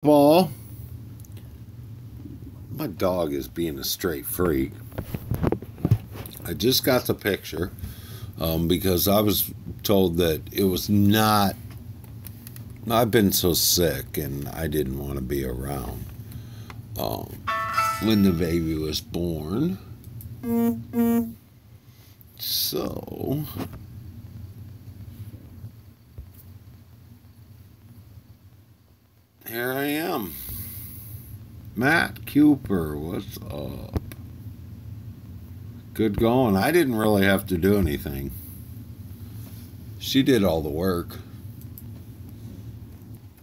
Paul, my dog is being a straight freak. I just got the picture because I was told that it was not. I've been so sick and I didn't want to be around um, when the baby was born. So, here I am. Matt Cooper, what's up? Good going. I didn't really have to do anything. She did all the work.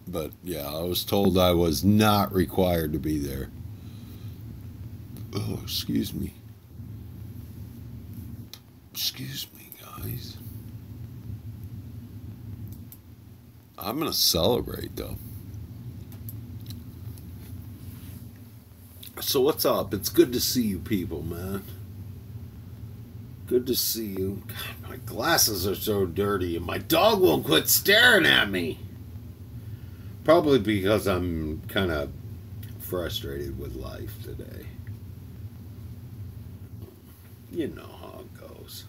But yeah, I was told I was not required to be there. Oh, excuse me. Excuse me, guys. I'm going to celebrate, though. So, what's up? It's good to see you people, man. Good to see you. God, my glasses are so dirty and my dog won't quit staring at me. Probably because I'm kind of frustrated with life today. You know how it goes.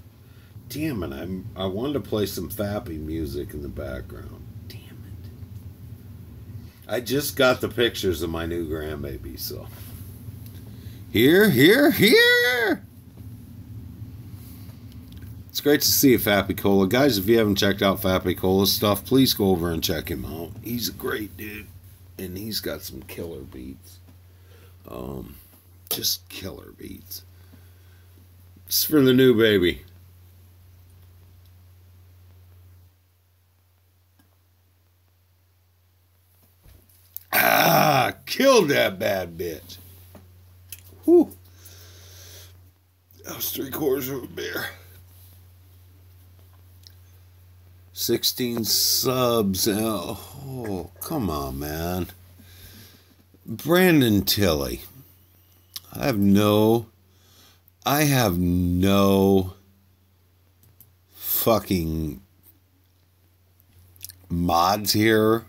Damn it, I wanted to play some fappy music in the background. Damn it. I just got the pictures of my new grandbaby, so. Here, here, here! It's great to see you, Fappy Cola. Guys, if you haven't checked out Fappy Cola's stuff, please go over and check him out. He's a great dude. And he's got some killer beats. Just killer beats. It's for the new baby. Ah, killed that bad bitch. Whew. That was 3/4 of a beer. 16 subs. Oh, come on, man. Brandon Tilley. I have no fucking mods here.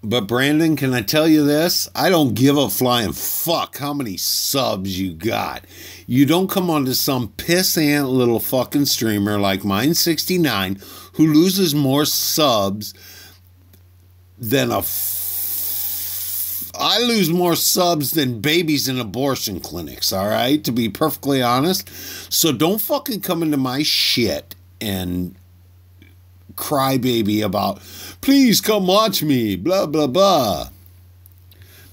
But Brandon, can I tell you this? I don't give a flying fuck how many subs you got. You don't come onto some pissant little fucking streamer like Mine69 who loses more subs than I lose more subs than babies in abortion clinics, all right? To be perfectly honest. So don't fucking come into my shit and crybaby about, please come watch me, blah, blah, blah.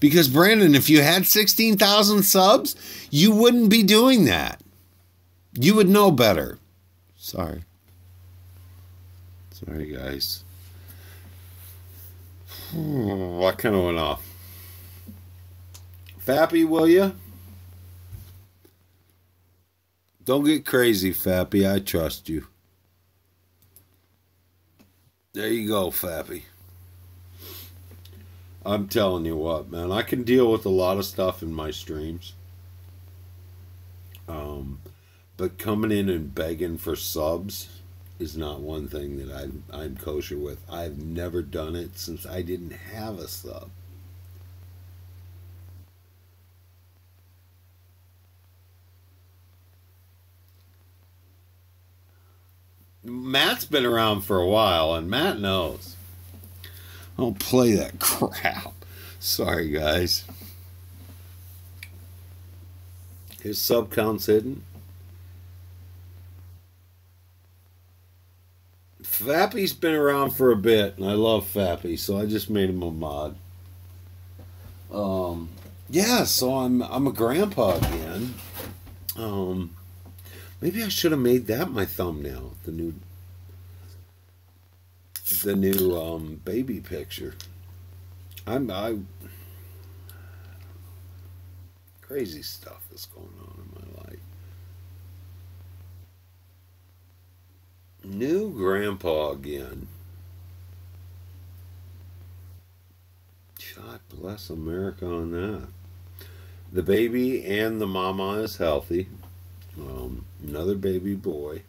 Because, Brandon, if you had 16,000 subs, you wouldn't be doing that. You would know better. Sorry. Sorry, guys. I kind of went off. Fappy, will you? Don't get crazy, Fappy. I trust you. There you go, Fappy. I'm telling you what, man. I can deal with a lot of stuff in my streams. But coming in and begging for subs is not one thing that I'm kosher with. I've never done it since I didn't have a sub. Matt's been around for a while, and Matt knows. Don't play that crap. Sorry, guys. His sub count's hidden. Fappy's been around for a bit, and I love Fappy, so I just made him a mod. Yeah, so I'm a grandpa again. Maybe I should have made that my thumbnail. The new baby picture. I crazy stuff that's going on in my life. New grandpa again. God bless America on that. The baby and the mama is healthy. Another baby boy.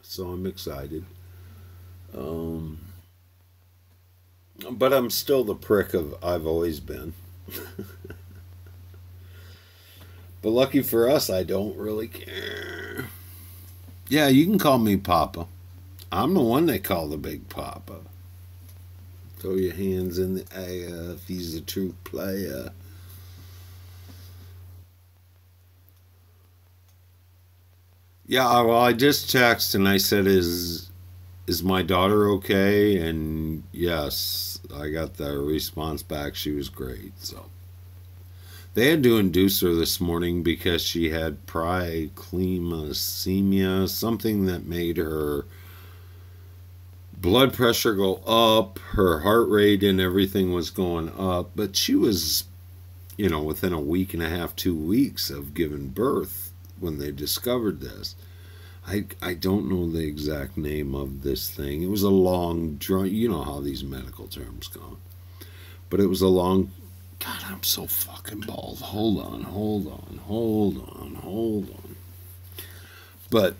So I'm excited. But I'm still the prick of I've always been. But lucky for us, I don't really care. Yeah, you can call me Papa. I'm the one they call the Big Papa. Throw your hands in the air if he's a true player. Yeah, well, I just texted and I said, "Is my daughter okay?" And yes, I got the response back. She was great. So they had to induce her this morning because she had preeclampsia, something that made her blood pressure go up, her heart rate and everything was going up. But she was, within a week and a half, 2 weeks of giving birth when they discovered this. I don't know the exact name of this thing. It was a long, you know how these medical terms go. But it was a long, God, I'm so fucking bald. Hold on. But,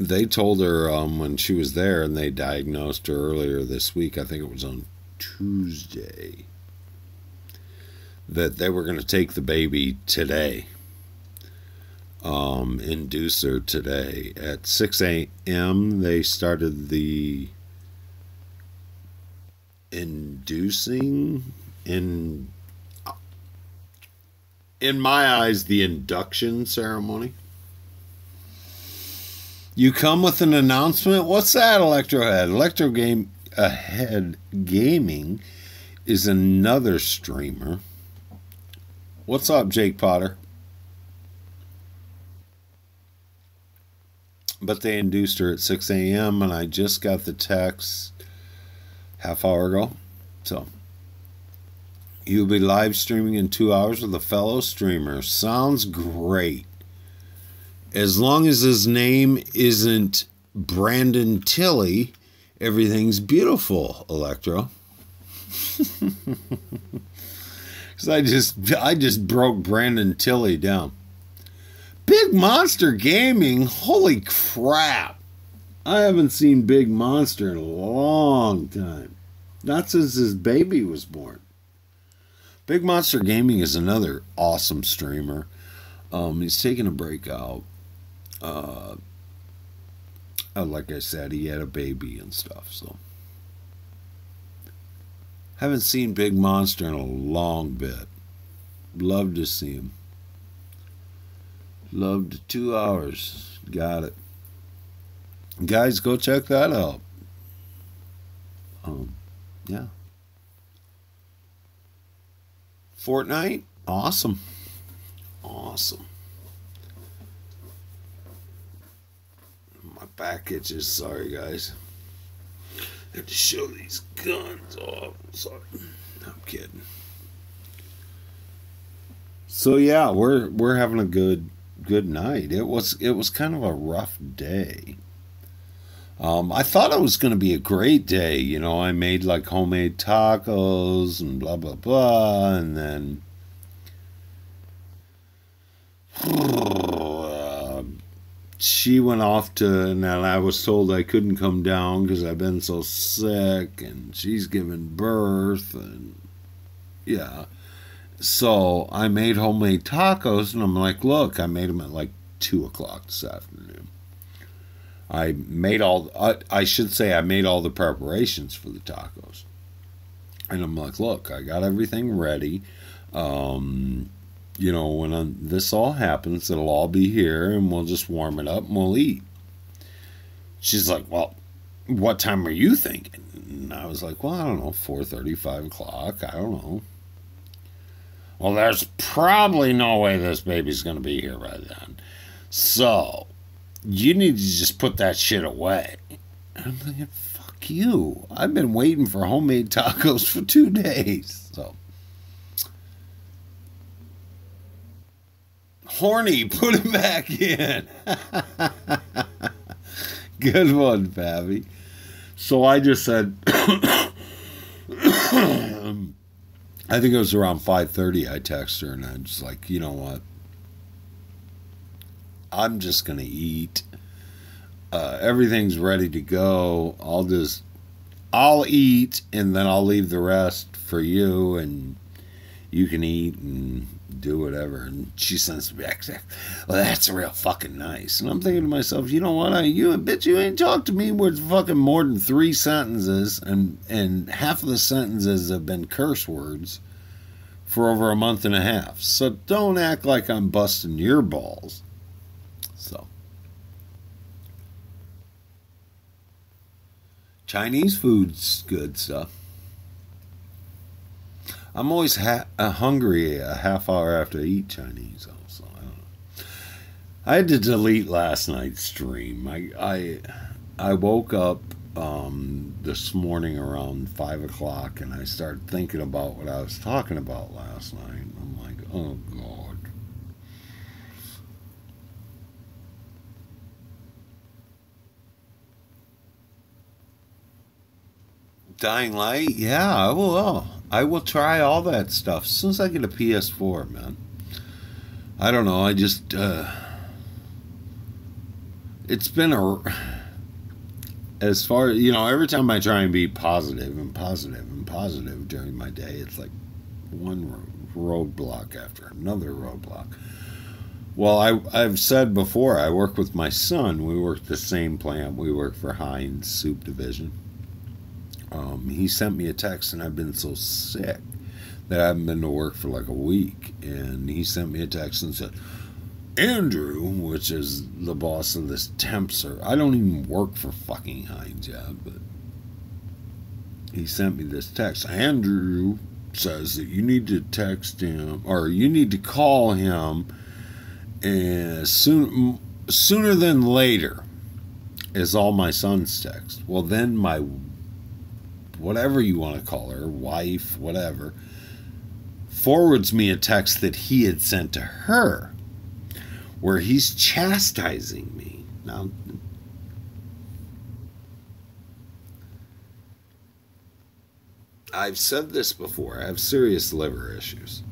they told her when she was there and they diagnosed her earlier this week, I think it was on Tuesday, that they were going to take the baby today. Induce her today. At 6 a.m. they started the inducing. In my eyes, the induction ceremony. You come with an announcement? What's that, Electrohead? Electrohead Gaming is another streamer. What's up, Jake Potter? But they induced her at 6 a.m. and I just got the text half hour ago. So you'll be live streaming in 2 hours with a fellow streamer. Sounds great. As long as his name isn't Brandon Tilley, everything's beautiful, Electro. Because I just broke Brandon Tilley down. Big Monster Gaming, holy crap. I haven't seen Big Monster in a long time. Not since his baby was born. Big Monster Gaming is another awesome streamer. He's taking a break out. Like I said, he had a baby and stuff, so haven't seen Big Monster in a long bit. Love to see him. Loved 2 hours. Got it. Guys, go check that out. Yeah. Fortnite, awesome. My back itches. Sorry, guys. I have to show these guns off. Sorry, I'm kidding. So yeah, we're having a good night. It was kind of a rough day. I thought it was going to be a great day. I made like homemade tacos and blah blah blah, and then she went off and I was told I couldn't come down because I've been so sick, and she's giving birth, and yeah. So I made homemade tacos, and I'm like, look, I made them at like 2 o'clock this afternoon. I made all the preparations for the tacos. And I'm like, look, I got everything ready. When this all happens, it'll all be here, and we'll just warm it up and we'll eat. She's like, well, what time are you thinking? And I was like, well, I don't know, 4:30, 5 o'clock. I don't know. Well, there's probably no way this baby's going to be here by then. So you need to just put that shit away. And I'm thinking, fuck you. I've been waiting for homemade tacos for 2 days. So, horny, put it back in. Good one, Pappy. So I just said, I think it was around 5:30 I texted her, and I was like, you know what? I'm just going to eat. everything's ready to go. I'll eat and then I'll leave the rest for you, and you can eat and do whatever. And she sends me back, well, that's real fucking nice. And I'm thinking to myself, you know what? You ain't talked to me with fucking more than 3 sentences, and half of the sentences have been curse words for over a month and a half. So don't act like I'm busting your balls. So Chinese food's good stuff. I'm always hungry a half hour after I eat Chinese. So I don't know. I had to delete last night's stream. I woke up this morning around 5 o'clock, and I started thinking about what I was talking about last night. I'm like, oh God. Dying Light? Yeah, I will. I will try all that stuff as soon as I get a PS4, man. I don't know. I just it's been as far, every time I try and be positive and positive and positive during my day, it's like one roadblock after another roadblock. Well, I've said before, I work with my son. We work the same plant. We work for Heinz Soup Division. He sent me a text, and I've been so sick that I haven't been to work for like a week. And he sent me a text and said, Andrew, which is the boss of this temp service. I don't even work for fucking Heinz yet, but he sent me this text. Andrew says that you need to text him, or you need to call him sooner than later, is all my son's text. Well, then my, whatever you want to call her, wife, whatever, forwards me a text that he had sent to her, where he's chastising me. Now, I've said this before, I have serious liver issues.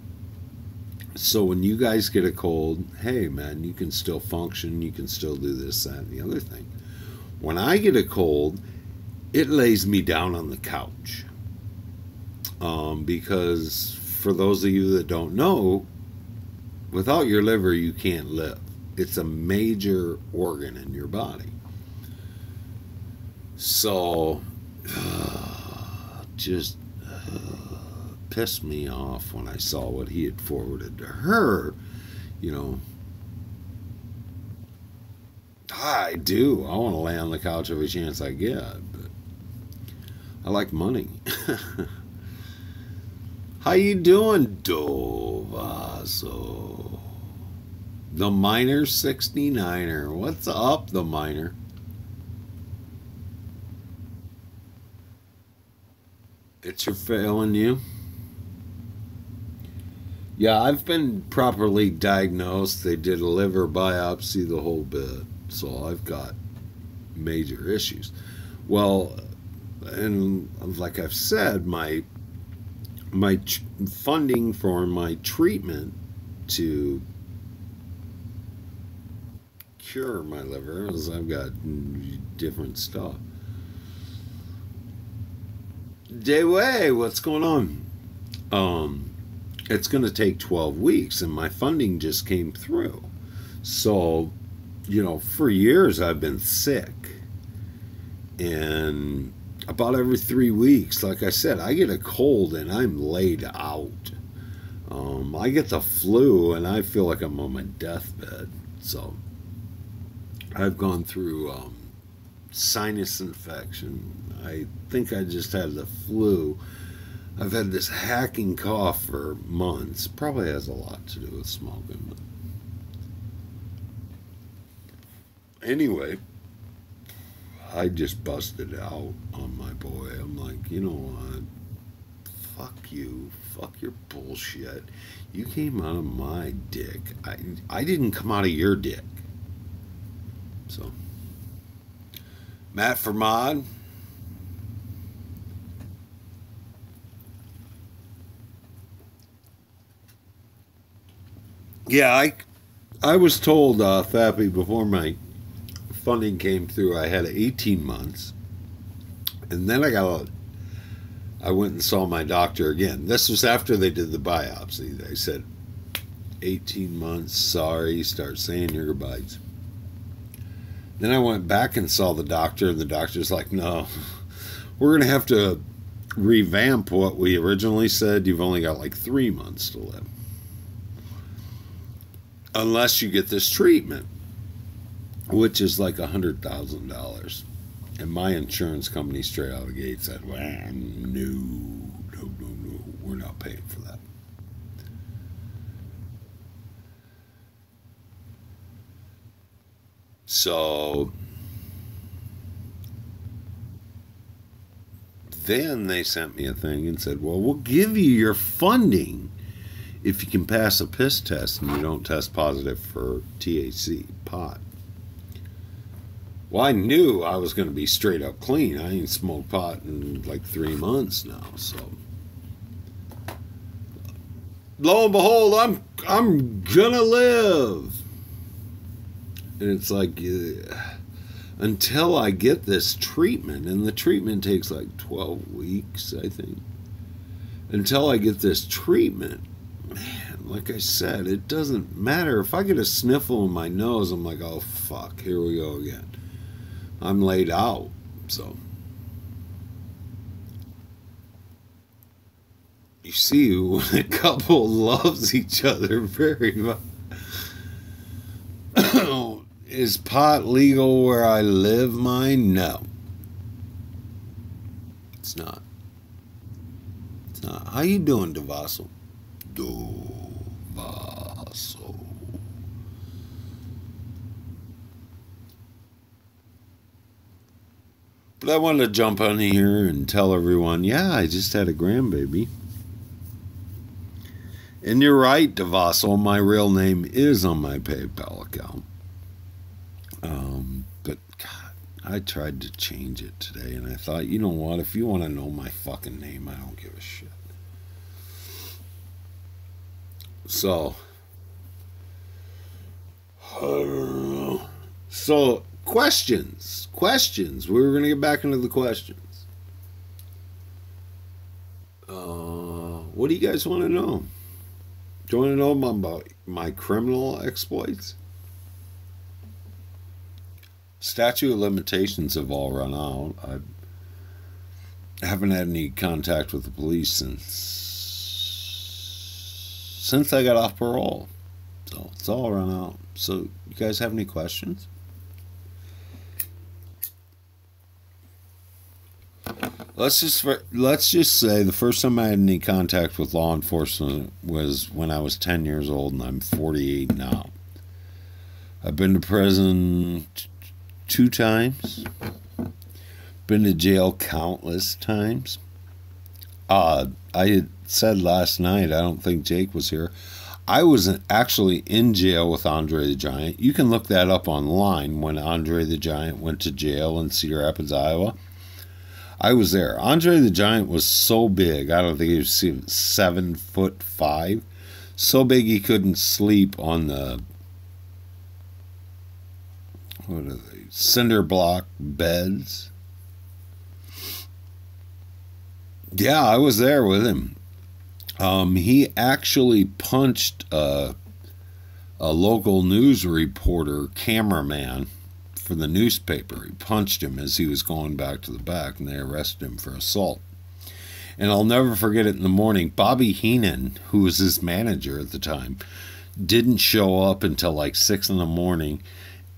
So when you guys get a cold, hey man, you can still function, you can still do this, that, and the other thing. When I get a cold, it lays me down on the couch. Because for those of you that don't know, without your liver, you can't live. It's a major organ in your body. So, just pissed me off when I saw what he had forwarded to her. I do. I want to lay on the couch every chance I get, but I like money. How you doing, Dovazo? The Miner 69er. What's up, the Miner? It's your failing you? Yeah, I've been properly diagnosed. They did a liver biopsy, the whole bit. So I've got major issues. Well, and like I've said, my funding for my treatment to cure my liver is I've got different stuff. Dayway, what's going on? It's going to take 12 weeks, and my funding just came through. So, for years I've been sick, and about every 3 weeks, like I said, I get a cold and I'm laid out. I get the flu and I feel like I'm on my deathbed. So I've gone through sinus infection. I think I just had the flu. I've had this hacking cough for months. Probably has a lot to do with smoking. Anyway, I just busted out on my boy. I'm like, you know what? Fuck you. Fuck your bullshit. You came out of my dick. I didn't come out of your dick. So, Matt Fermod. Yeah, I was told, Fappy, before my funding came through, I had 18 months. And then I went and saw my doctor again. This was after they did the biopsy. They said, 18 months, sorry, start saying your goodbyes. Then I went back and saw the doctor, and the doctor's like, no, we're going to have to revamp what we originally said. You've only got like 3 months to live. Unless you get this treatment, which is like $100,000. And my insurance company straight out of the gate said, well, no, we're not paying for that. So then they sent me a thing and said, well, we'll give you your funding if you can pass a piss test and you don't test positive for THC, pot. Well, I knew I was going to be straight up clean. I ain't smoked pot in like 3 months now, so lo and behold, I'm gonna live. And it's like, until I get this treatment, and the treatment takes like 12 weeks, I think. Until I get this treatment, man, like I said, it doesn't matter. If I get a sniffle in my nose, I'm like, oh, fuck, here we go again. I'm laid out, so. You see, when a couple loves each other very much. Is pot legal where I live, mine? No. It's not. It's not. How you doing, Devasso? Devasso. But I wanted to jump on here and tell everyone, yeah, I just had a grandbaby. And you're right, Devasso, my real name is on my PayPal account. But God, I tried to change it today, and I thought, you know what? If you want to know my fucking name, I don't give a shit. So, I don't know. So, questions. We were going to get back into the questions. What do you guys want to know? Do you want to know about my criminal exploits? Statute of limitations have all run out. I haven't had any contact with the police since I got off parole. So it's all run out. So you guys have any questions? Let's just say the first time I had any contact with law enforcement was when I was 10 years old, and I'm 48 now. I've been to prison 2 times. Been to jail countless times. I had said last night, I don't think Jake was here, I was actually in jail with Andre the Giant. You can look that up online, when Andre the Giant went to jail in Cedar Rapids, Iowa. I was there. Andre the Giant was so big, I don't think he was 7'5", so big he couldn't sleep on the, what are they, cinder block beds. Yeah, I was there with him. He actually punched a local news reporter, cameraman for the newspaper. He punched him as he was going back to the back, and they arrested him for assault. And I'll never forget it in the morning. Bobby Heenan, who was his manager at the time, didn't show up until like 6 in the morning.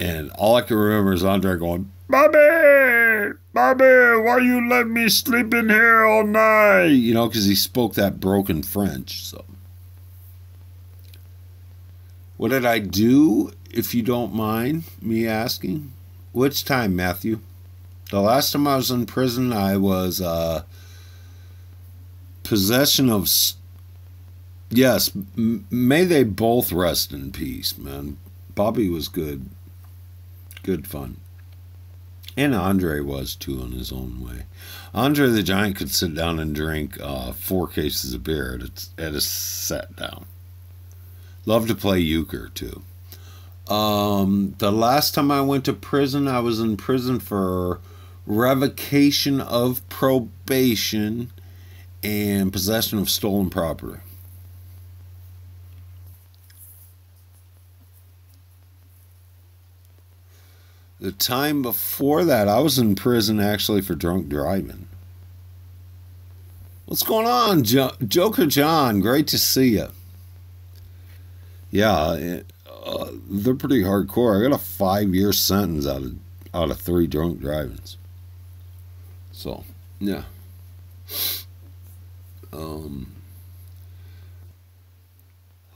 And all I can remember is Andre going, Bobby, why you let me sleep in here all night? You know, because he spoke that broken French. So, what did I do, if you don't mind me asking? Which time, Matthew? The last time I was in prison, I was possession of... Yes, may they both rest in peace, man. Bobby was good. Good fun. And Andre was, too, in his own way. Andre the Giant could sit down and drink 4 cases of beer at a set down. Loved to play euchre, too. The last time I went to prison, I was in prison for revocation of probation and possession of stolen property. The time before that, I was in prison actually for drunk driving. What's going on, Joker John? Great to see you. Yeah, they're pretty hardcore. I got a 5-year sentence out of 3 drunk drivings. So, yeah.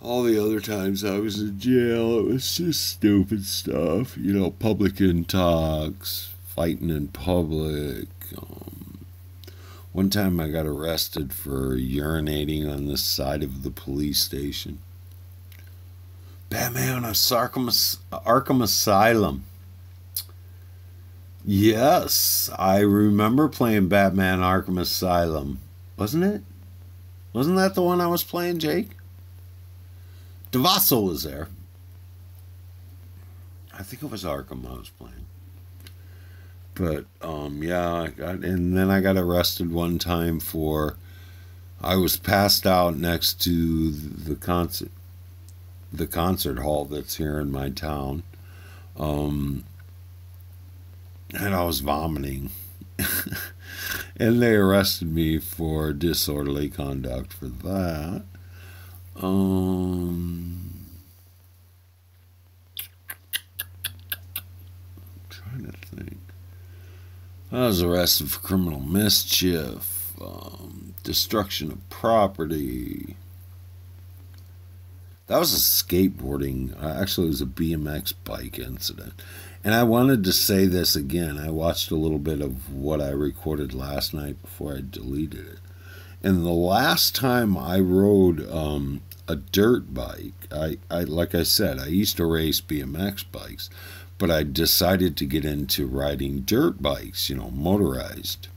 All the other times I was in jail, it was just stupid stuff. You know, public intox, fighting in public. One time I got arrested for urinating on the side of the police station. Batman of Arkham Asylum. Yes, I remember playing Batman Arkham Asylum. Wasn't it? Wasn't that the one I was playing, Jake? DeVasso was there. I think it was Arkham I was playing. But, yeah, and then I got arrested one time for, I was passed out next to the concert hall that's here in my town. And I was vomiting. And they arrested me for disorderly conduct for that. Trying to think. I was arrested for criminal mischief, destruction of property. That was a skateboarding, actually it was a BMX bike incident. And I wanted to say this again. I watched a little bit of what I recorded last night before I deleted it. And the last time I rode a dirt bike, I like I said, I used to race BMX bikes, but I decided to get into riding dirt bikes, you know, motorized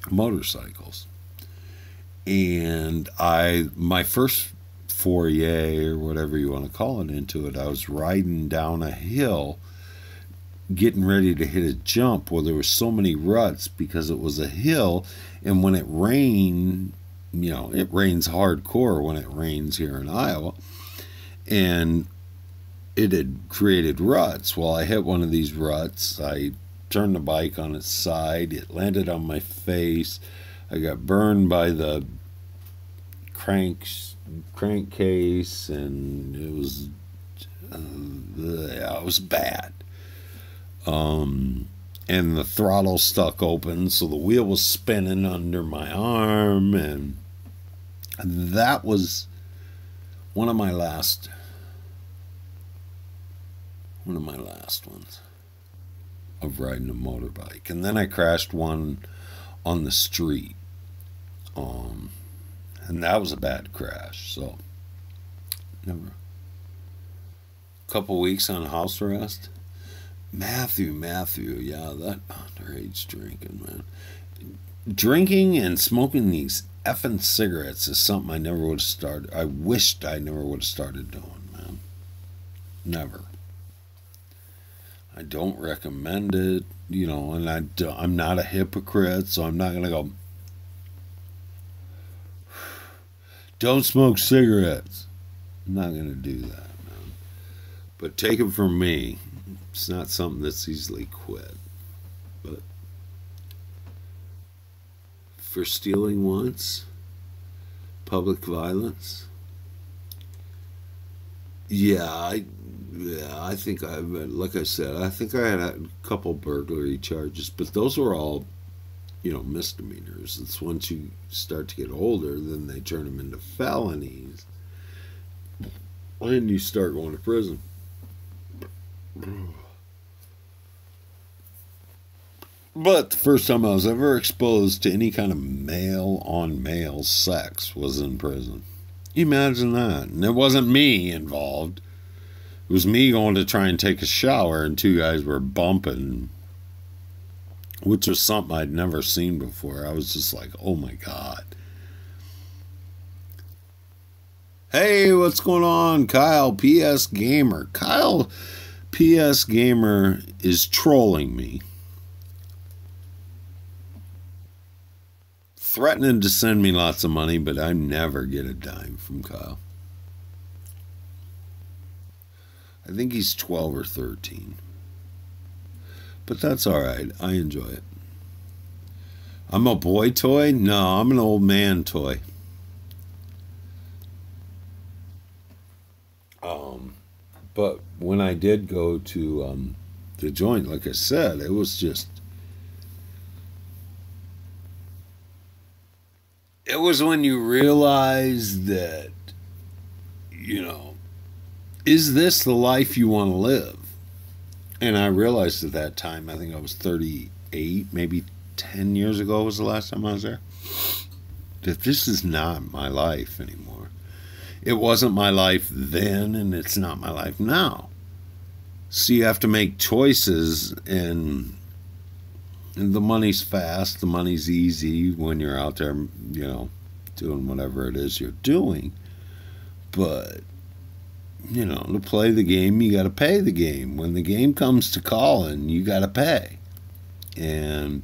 motorcycles. And my first foray, or whatever you want to call it, into it, I was riding down a hill getting ready to hit a jump where there were so many ruts because it was a hill, and when it rained, you know, it rains hardcore when it rains here in Iowa, and it had created ruts. Well, I hit one of these ruts, I turned the bike on its side, it landed on my face, I got burned by the crankcase, and it was bad. And the throttle stuck open, so the wheel was spinning under my arm, and that was one of my last ones of riding a motorbike. And then I crashed one on the street, and that was a bad crash. So, never. Couple weeks on house arrest. Matthew, yeah, that underage drinking, man. Drinking and smoking these effing cigarettes is something I never would have started. I wished I never would have started doing, man. Never. I don't recommend it, you know, and I'm not a hypocrite, so I'm not going to go, don't smoke cigarettes. I'm not going to do that, man. But take it from me. It's not something that's easily quit. But for stealing once, public violence, I think like I said, I think I had a couple burglary charges, but those were all, you know, misdemeanors. It's once you start to get older, then they turn them into felonies, and you start going to prison. But the first time I was ever exposed to any kind of male-on-male sex was in prison. Imagine that. And it wasn't me involved. It was me going to try and take a shower, and 2 guys were bumping, which was something I'd never seen before. I was just like, oh my God. Hey, what's going on? Kyle PS Gamer. Kyle PS Gamer is trolling me, threatening to send me lots of money, but I never get a dime from Kyle. I think he's 12 or 13. But that's alright. I enjoy it. I'm a boy toy? No, I'm an old man toy. But when I did go to the joint, like I said, it was just... It was when you realize that, you know, is this the life you want to live? And I realized at that time, I think I was 38, maybe 10 years ago was the last time I was there, that this is not my life anymore. It wasn't my life then, and it's not my life now. So you have to make choices, and the money's fast, the money's easy when you're out there, you know, doing whatever it is you're doing. But, you know, to play the game, you got to pay the game. When the game comes to calling, you got to pay. And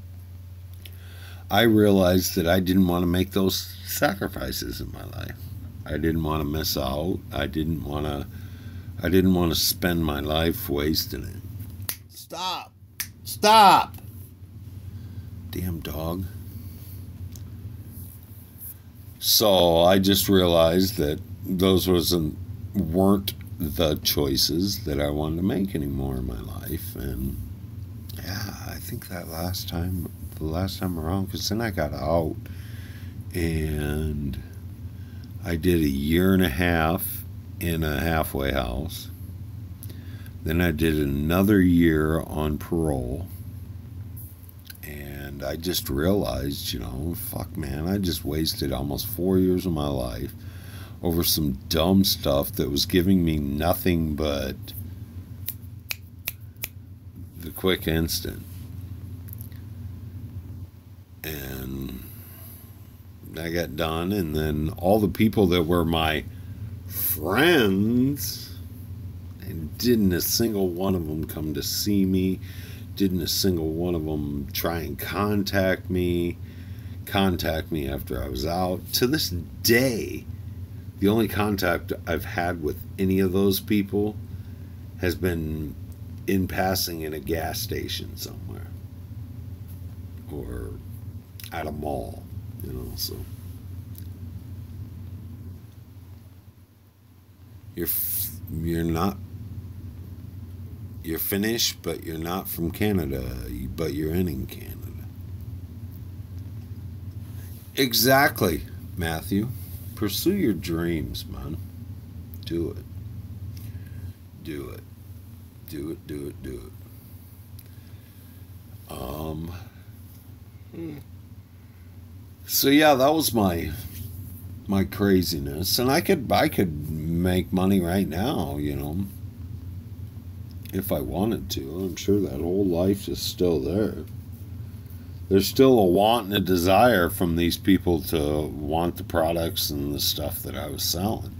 I realized that I didn't want to make those sacrifices in my life. I didn't want to miss out. I didn't want to spend my life wasting it. Stop. Stop. Damn dog. So I just realized that those weren't the choices that I wanted to make anymore in my life. And yeah, I think the last time around, because then I got out and I did a year and a half in a halfway house. Then I did another year on parole. And I just realized, you know, fuck man, I just wasted almost 4 years of my life over some dumb stuff that was giving me nothing but the quick instant. And I got done, and then all the people that were my friends, and didn't a single one of them come to see me, didn't a single one of them try and contact me after I was out. To this day, the only contact I've had with any of those people has been in passing in a gas station somewhere or at a mall, you know. So you're Finnish, but you're not from Canada, but you're in Canada. Exactly, Matthew. Pursue your dreams, man. Do it. Do it. Do it, do it, do it. So yeah, that was my craziness, and I could make money right now, you know, if I wanted to. I'm sure that whole life is still there. There's still a want and a desire from these people to want the products and the stuff that I was selling.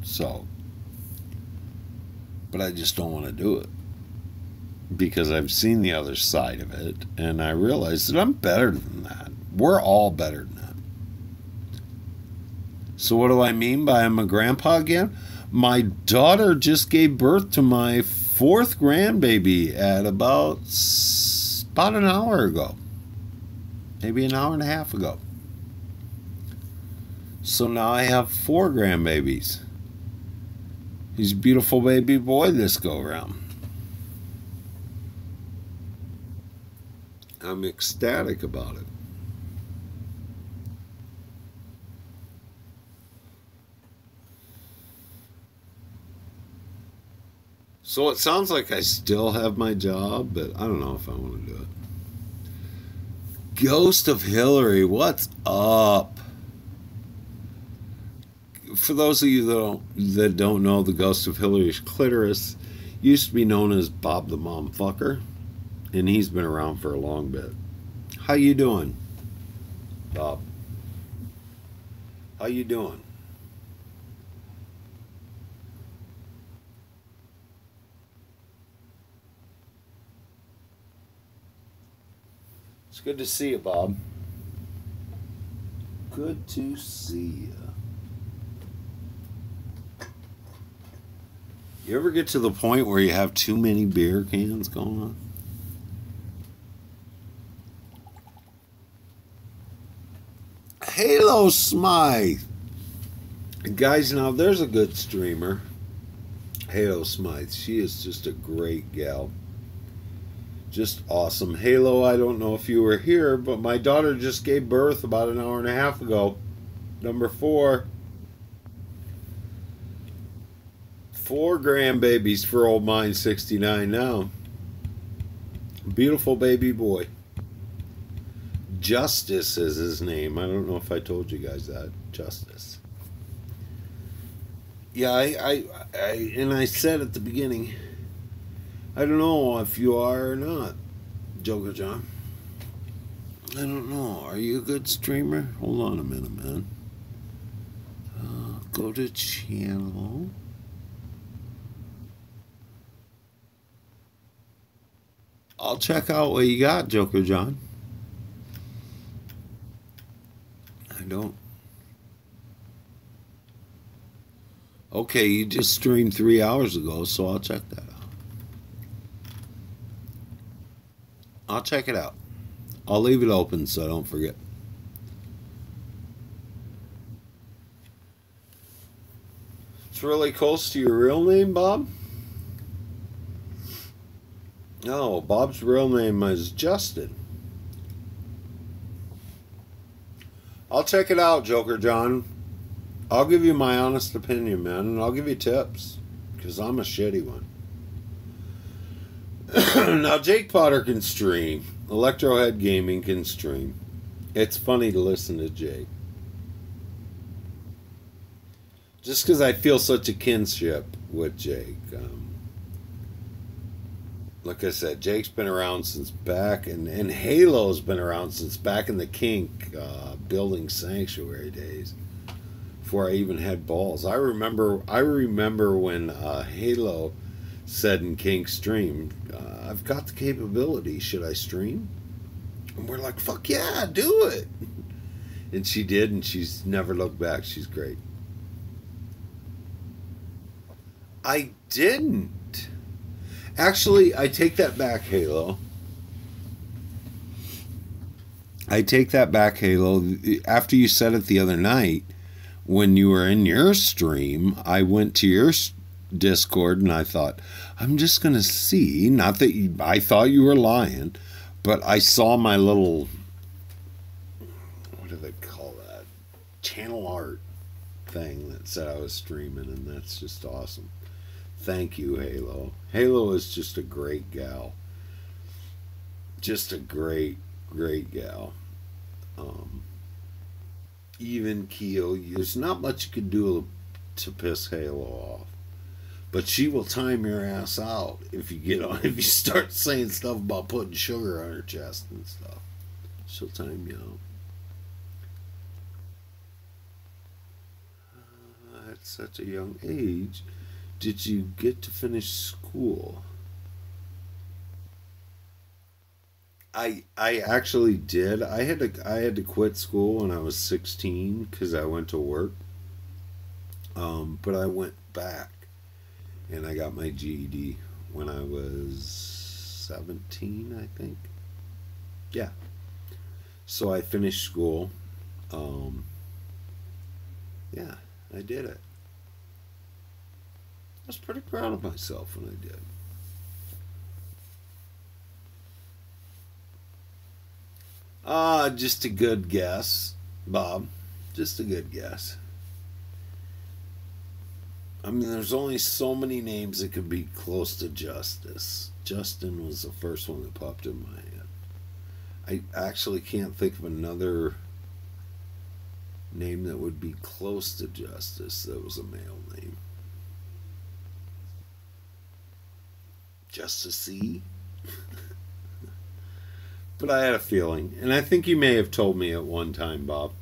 So, but I just don't want to do it because I've seen the other side of it, and I realized that I'm better than that. We're all better than that. So what do I mean by I'm a grandpa again? My daughter just gave birth to my 4th grandbaby at about an hour ago. Maybe an hour and a half ago. So now I have 4 grandbabies. He's a beautiful baby boy this go around. I'm ecstatic about it. So it sounds like I still have my job, but I don't know if I want to do it. Ghost of Hillary, what's up? For those of you that don't know, the Ghost of Hillary's clitoris used to be known as Bob the Momfucker, and he's been around for a long bit. How you doing, Bob? How you doing? It's good to see you, Bob. Good to see you. You ever get to the point where you have too many beer cans going on? Halo Smythe. Guys, now there's a good streamer. Halo Smythe. She is just a great gal. Just awesome. Halo, I don't know if you were here, but my daughter just gave birth about an hour and a half ago. Number 4. 4 grandbabies for old mine 69 now. Beautiful baby boy. Justice is his name. I don't know if I told you guys that. Justice. Yeah, I said at the beginning, I don't know if you are or not, Joker John. I don't know. Are you a good streamer? Hold on a minute, man. Go to channel. I'll check out what you got, Joker John. I don't. Okay, you just streamed 3 hours ago, so I'll check that out. I'll check it out. I'll leave it open so I don't forget. It's really close to your real name, Bob? No, Bob's real name is Justin. I'll check it out, Joker John. I'll give you my honest opinion, man, and I'll give you tips, because I'm a shitty one. Now, Jake Potter can stream. Electrohead Gaming can stream. It's funny to listen to Jake. Just because I feel such a kinship with Jake. Like I said, Jake's been around since back, and Halo's been around since back in the Kink building sanctuary days, before I even had balls. I remember when Halo said in Kink stream, I've got the capability, should I stream? And we're like, fuck yeah, do it. And she did, and she's never looked back. She's great. I didn't. Actually, I take that back, Halo. I take that back, Halo. After you said it the other night, when you were in your stream, I went to your Discord and I thought, I'm just going to see, not that I thought you were lying, but I saw my little, what do they call that? Channel art thing that said I was streaming, and that's just awesome. Thank you, Halo. Halo is just a great gal. Just a great, great gal. Even keel. There's not much you can do to piss Halo off, but she will time your ass out if you start saying stuff about putting sugar on her chest and stuff. She'll time you out. At such a young age, did you get to finish school? I actually did. I had to quit school when I was 16 because I went to work. But I went back and I got my GED when I was 17, I think. Yeah. So I finished school. Yeah, I did it. I was pretty proud of myself when I did. Just a good guess, Bob. Just a good guess. I mean, there's only so many names that could be close to Justice. Justin was the first one that popped in my head. I actually can't think of another name that would be close to Justice that was a male name. Justice C? But I had a feeling, and I think you may have told me at one time, Bob.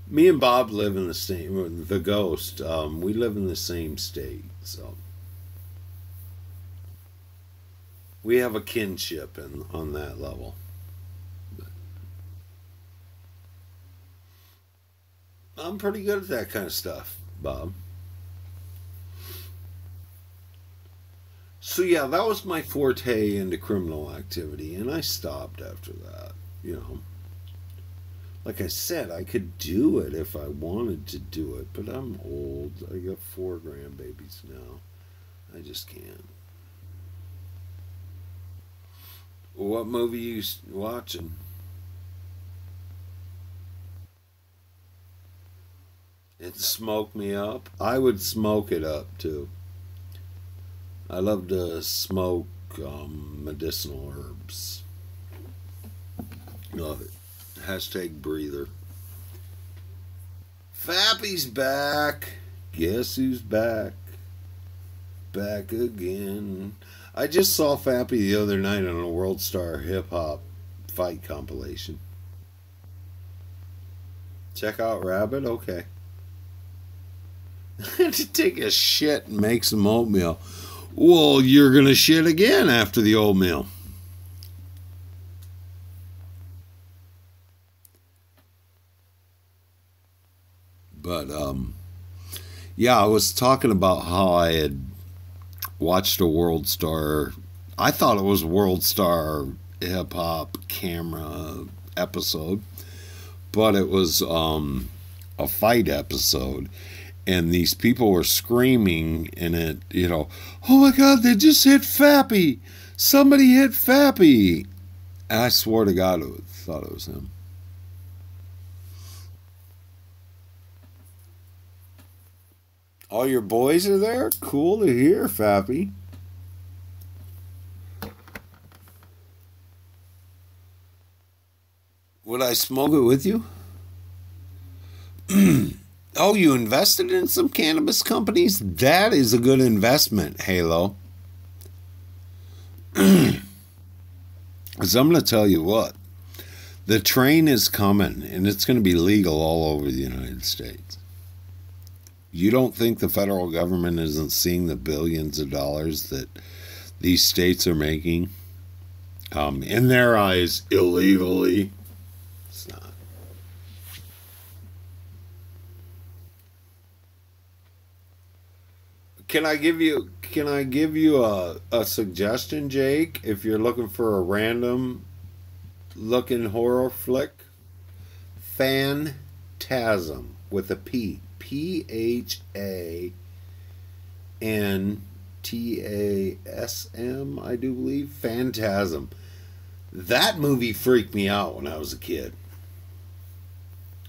Me and Bob live in the same, the Ghost, we live in the same state, so we have a kinship on that level. I'm pretty good at that kind of stuff, Bob. So yeah, that was my forte into criminal activity, and I stopped after that. You know, like I said, I could do it if I wanted to do it, but I'm old. I got 4 grandbabies now. I just can't. What movie you watching? It smoked me up. I would smoke it up too. I love to smoke medicinal herbs. Love it. Hashtag breather. Fappy's back. Guess who's back? Back again. I just saw Fappy the other night on a World Star Hip Hop fight compilation. Check out Rabbit? Okay. To take a shit and make some oatmeal. Well, you're going to shit again after the oatmeal. But, yeah, I was talking about how I had watched a World Star. I thought it was a World Star hip hop camera episode, but it was a fight episode. And these people were screaming in it, you know, oh my God, they just hit Fappy. Somebody hit Fappy. And I swore to God, I thought it was him. All your boys are there? Cool to hear, Fappy. Would I smoke it with you? Oh, you invested in some cannabis companies? That is a good investment, Halo. Because I'm going to tell you what. The train is coming, and it's going to be legal all over the United States. You don't think the federal government isn't seeing the billions of dollars that these states are making? In their eyes, illegally. It's not. Can I give you a suggestion, Jake? If you're looking for a random looking horror flick, Phantasm with a P. Phantasm, I do believe. Phantasm. That movie freaked me out when I was a kid.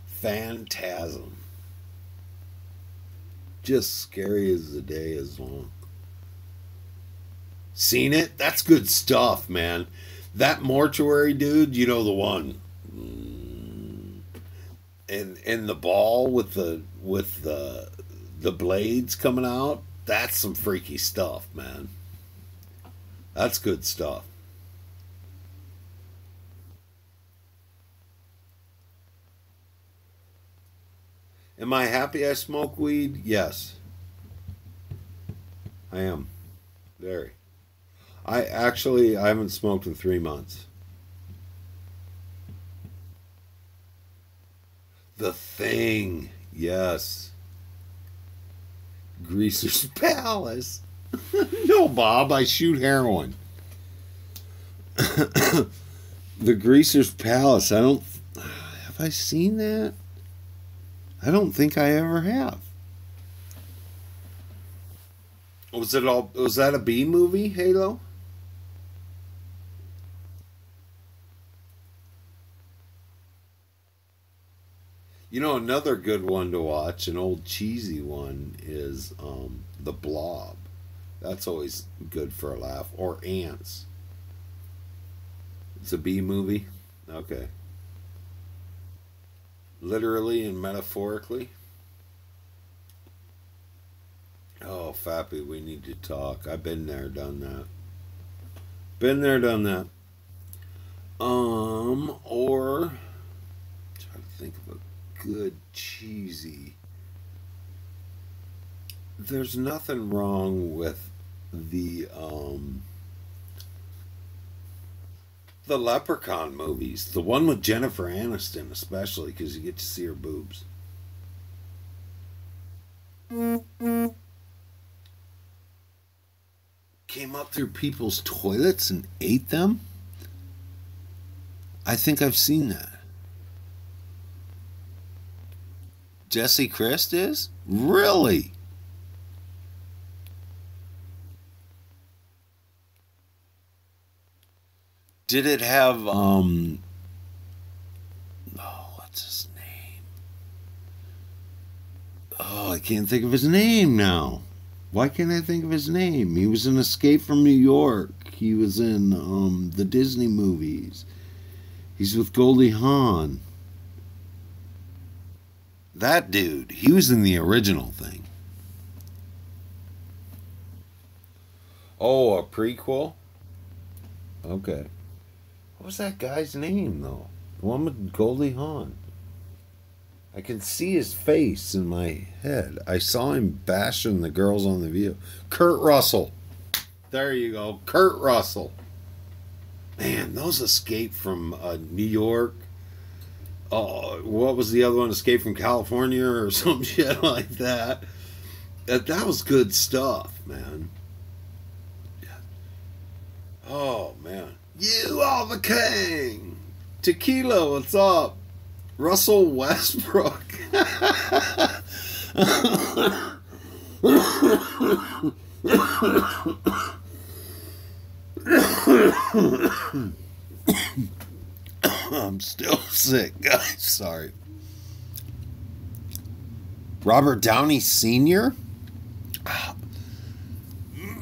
Phantasm. Just scary as the day is long. Seen it? That's good stuff, man. That mortuary dude, you know the one. And the ball with the blades coming out, that's some freaky stuff, man. That's good stuff. Am I happy I smoke weed? Yes, I am. Very. I haven't smoked in 3 months. The Thing. Yes. Greaser's Palace. No, Bob, I shoot heroin. The Greaser's Palace. I don't. Have I seen that? I don't think I ever have. Was it all? Was that a B movie, Halo? You know, another good one to watch, an old cheesy one, is The Blob. That's always good for a laugh. Or Ants. It's a B movie. Okay. Literally and metaphorically. Oh, Fappy, we need to talk. I've been there, done that. Been there, done that. Or try to think of a good cheesy. There's nothing wrong with the Leprechaun movies. The one with Jennifer Aniston, especially because you get to see her boobs. Came up through people's toilets and ate them? I think I've seen that. Jesse Christ is? Really? Did it have oh, what's his name? Oh, I can't think of his name now. Why can't I think of his name? He was in Escape from New York. He was in the Disney movies. He's with Goldie Hawn. That dude, he was in the original thing. Oh, a prequel? Okay. What was that guy's name, though? The one with Goldie Hawn. I can see his face in my head. I saw him bashing the girls on the View. Kurt Russell. There you go. Kurt Russell. Man, those Escape from New York. Oh, what was the other one? Escape from California or some shit like that. That was good stuff, man. Oh, man. You are the king. Tequila, what's up? Russell Westbrook. I'm still sick, guys. Sorry. Robert Downey Sr.?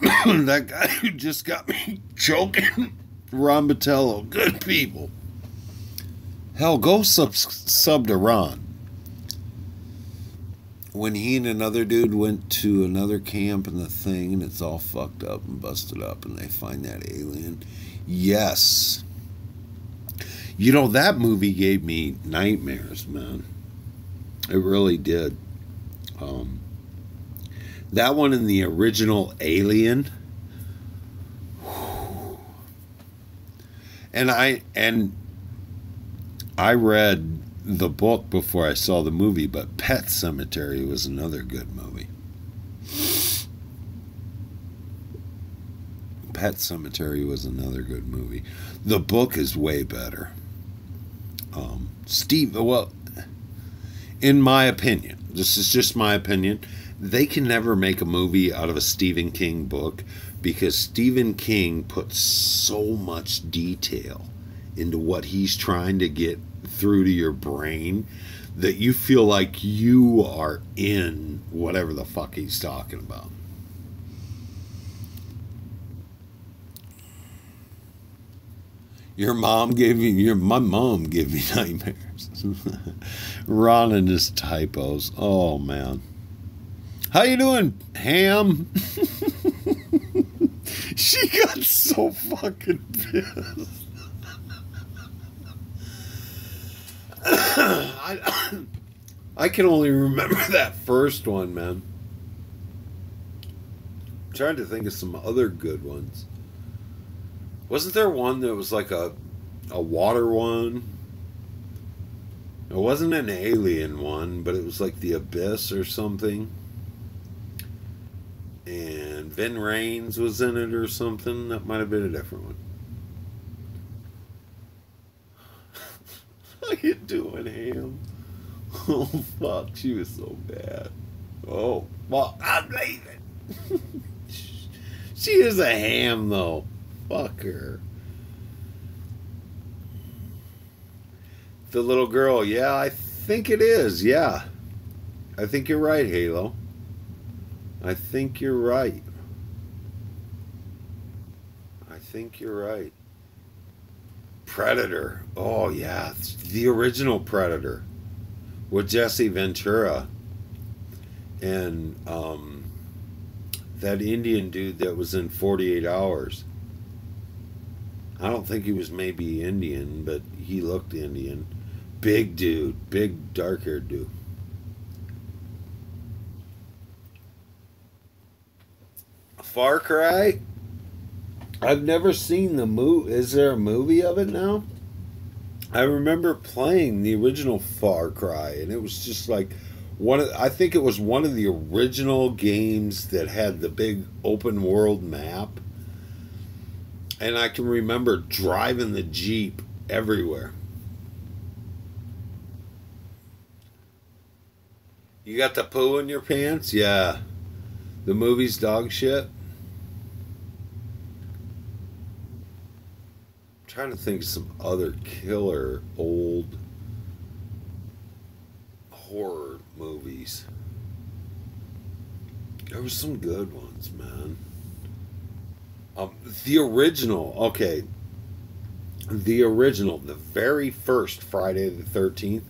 That guy who just got me choking. Ron Botello. Good people. Hell, go sub to Ron. When he and another dude went to another camp and the thing, and it's all fucked up and busted up, and they find that alien. Yes. You know, that movie gave me nightmares, man. It really did. That one in the original Alien. And I read the book before I saw the movie, but Pet Sematary was another good movie. Pet Sematary was another good movie. The book is way better. Well, in my opinion, this is just my opinion, they can never make a movie out of a Stephen King book because Stephen King puts so much detail into what he's trying to get through to your brain that you feel like you are in whatever the fuck he's talking about. My mom gave me nightmares. Ron and his typos. Oh man. How you doing, Ham? She got so fucking pissed. I can only remember that first one, man. I'm trying to think of some other good ones. Wasn't there one that was like a water one? It wasn't an alien one, but it was like the Abyss or something. And Vin Raines was in it or something. That might have been a different one. How you doing, Ham? Oh, fuck. She was so bad. Oh, fuck. I'm leaving. She is a ham, though. Fuck her. The little girl. Yeah, I think it is. Yeah. I think you're right, Halo. I think you're right. I think you're right. Predator. Oh, yeah. It's the original Predator. With Jesse Ventura. And that Indian dude that was in 48 Hours. I don't think he was maybe Indian, but he looked Indian. Big dude. Big dark-haired dude. Far Cry? I've never seen the movie. Is there a movie of it now? I remember playing the original Far Cry, and it was just like, I think it was one of the original games that had the big open world map, and I can remember driving the Jeep everywhere. You got the poo in your pants? Yeah. The movie's dog shit. I'm trying to think of some other killer old horror movies. There were some good ones, man. The original, okay. The original, the very first Friday the 13th,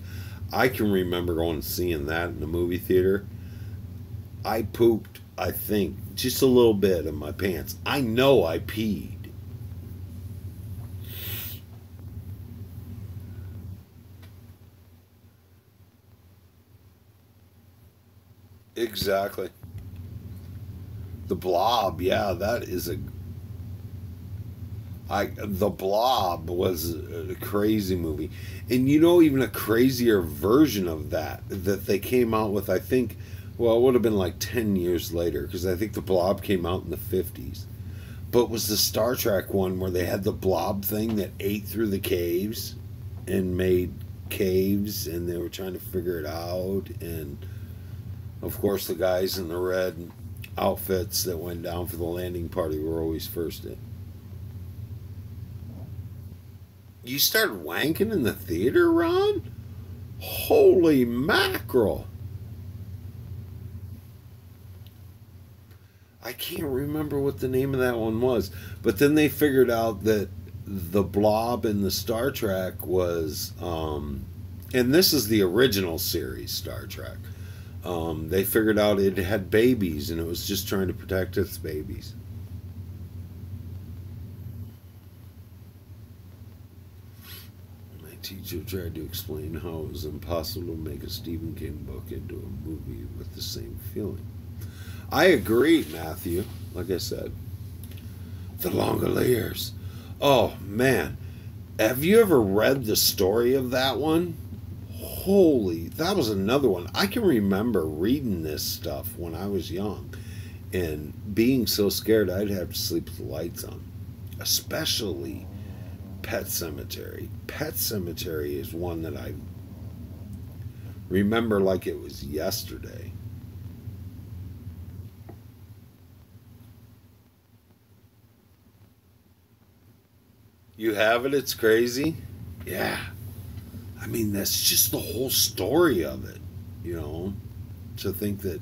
I can remember going and seeing that in the movie theater. I pooped, I think, just a little bit in my pants. I know I peed. Exactly. The Blob, yeah, that is a The Blob was a crazy movie, and even a crazier version of that they came out with. I think, well, it would have been like 10 years later because I think The Blob came out in the 50s. But was the Star Trek one where they had the blob thing that ate through the caves and made caves, and they were trying to figure it out, and of course the guys in the red outfits that went down for the landing party were always first in. You started wanking in the theater, Ron? Holy mackerel. I can't remember what the name of that one was. But then they figured out that the Blob in the Star Trek was, and this is the original series, Star Trek. They figured out it had babies and it was just trying to protect its babies. Teacher tried to explain how it was impossible to make a Stephen King book into a movie with the same feeling. I agree, Matthew. Like I said, The Langoliers. Oh, man. Have you ever read the story of that one? Holy, that was another one. I can remember reading this stuff when I was young and being so scared I'd have to sleep with the lights on. Especially Pet Sematary. Pet Sematary is one that I remember like it was yesterday. You have it? It's crazy? Yeah. I mean, that's just the whole story of it, to think that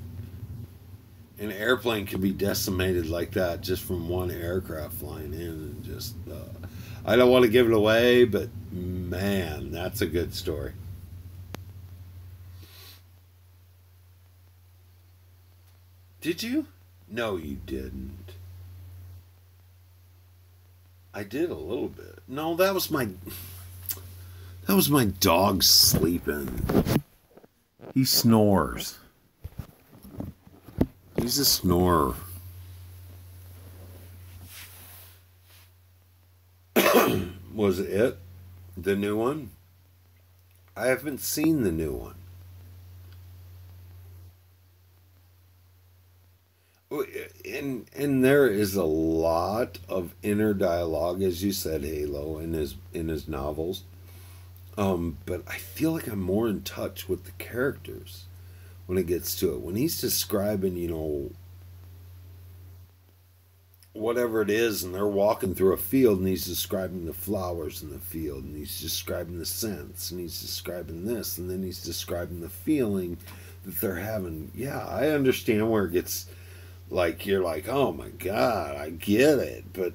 an airplane can be decimated like that just from one aircraft flying in and just... I don't want to give it away, but man, that's a good story. Did you? No, you didn't. I did a little bit. No, that was my dog sleeping. He snores. He's a snorer. Was it the new one? I haven't seen the new one. And there is a lot of inner dialogue, as you said, Halo, in his novels. But I feel like I'm more in touch with the characters when it gets to it. When he's describing, whatever it is, and they're walking through a field, and he's describing the flowers in the field, and he's describing the scents, and he's describing this, and then he's describing the feeling that they're having. Yeah, I understand where it gets like, you're like, oh my God, I get it. But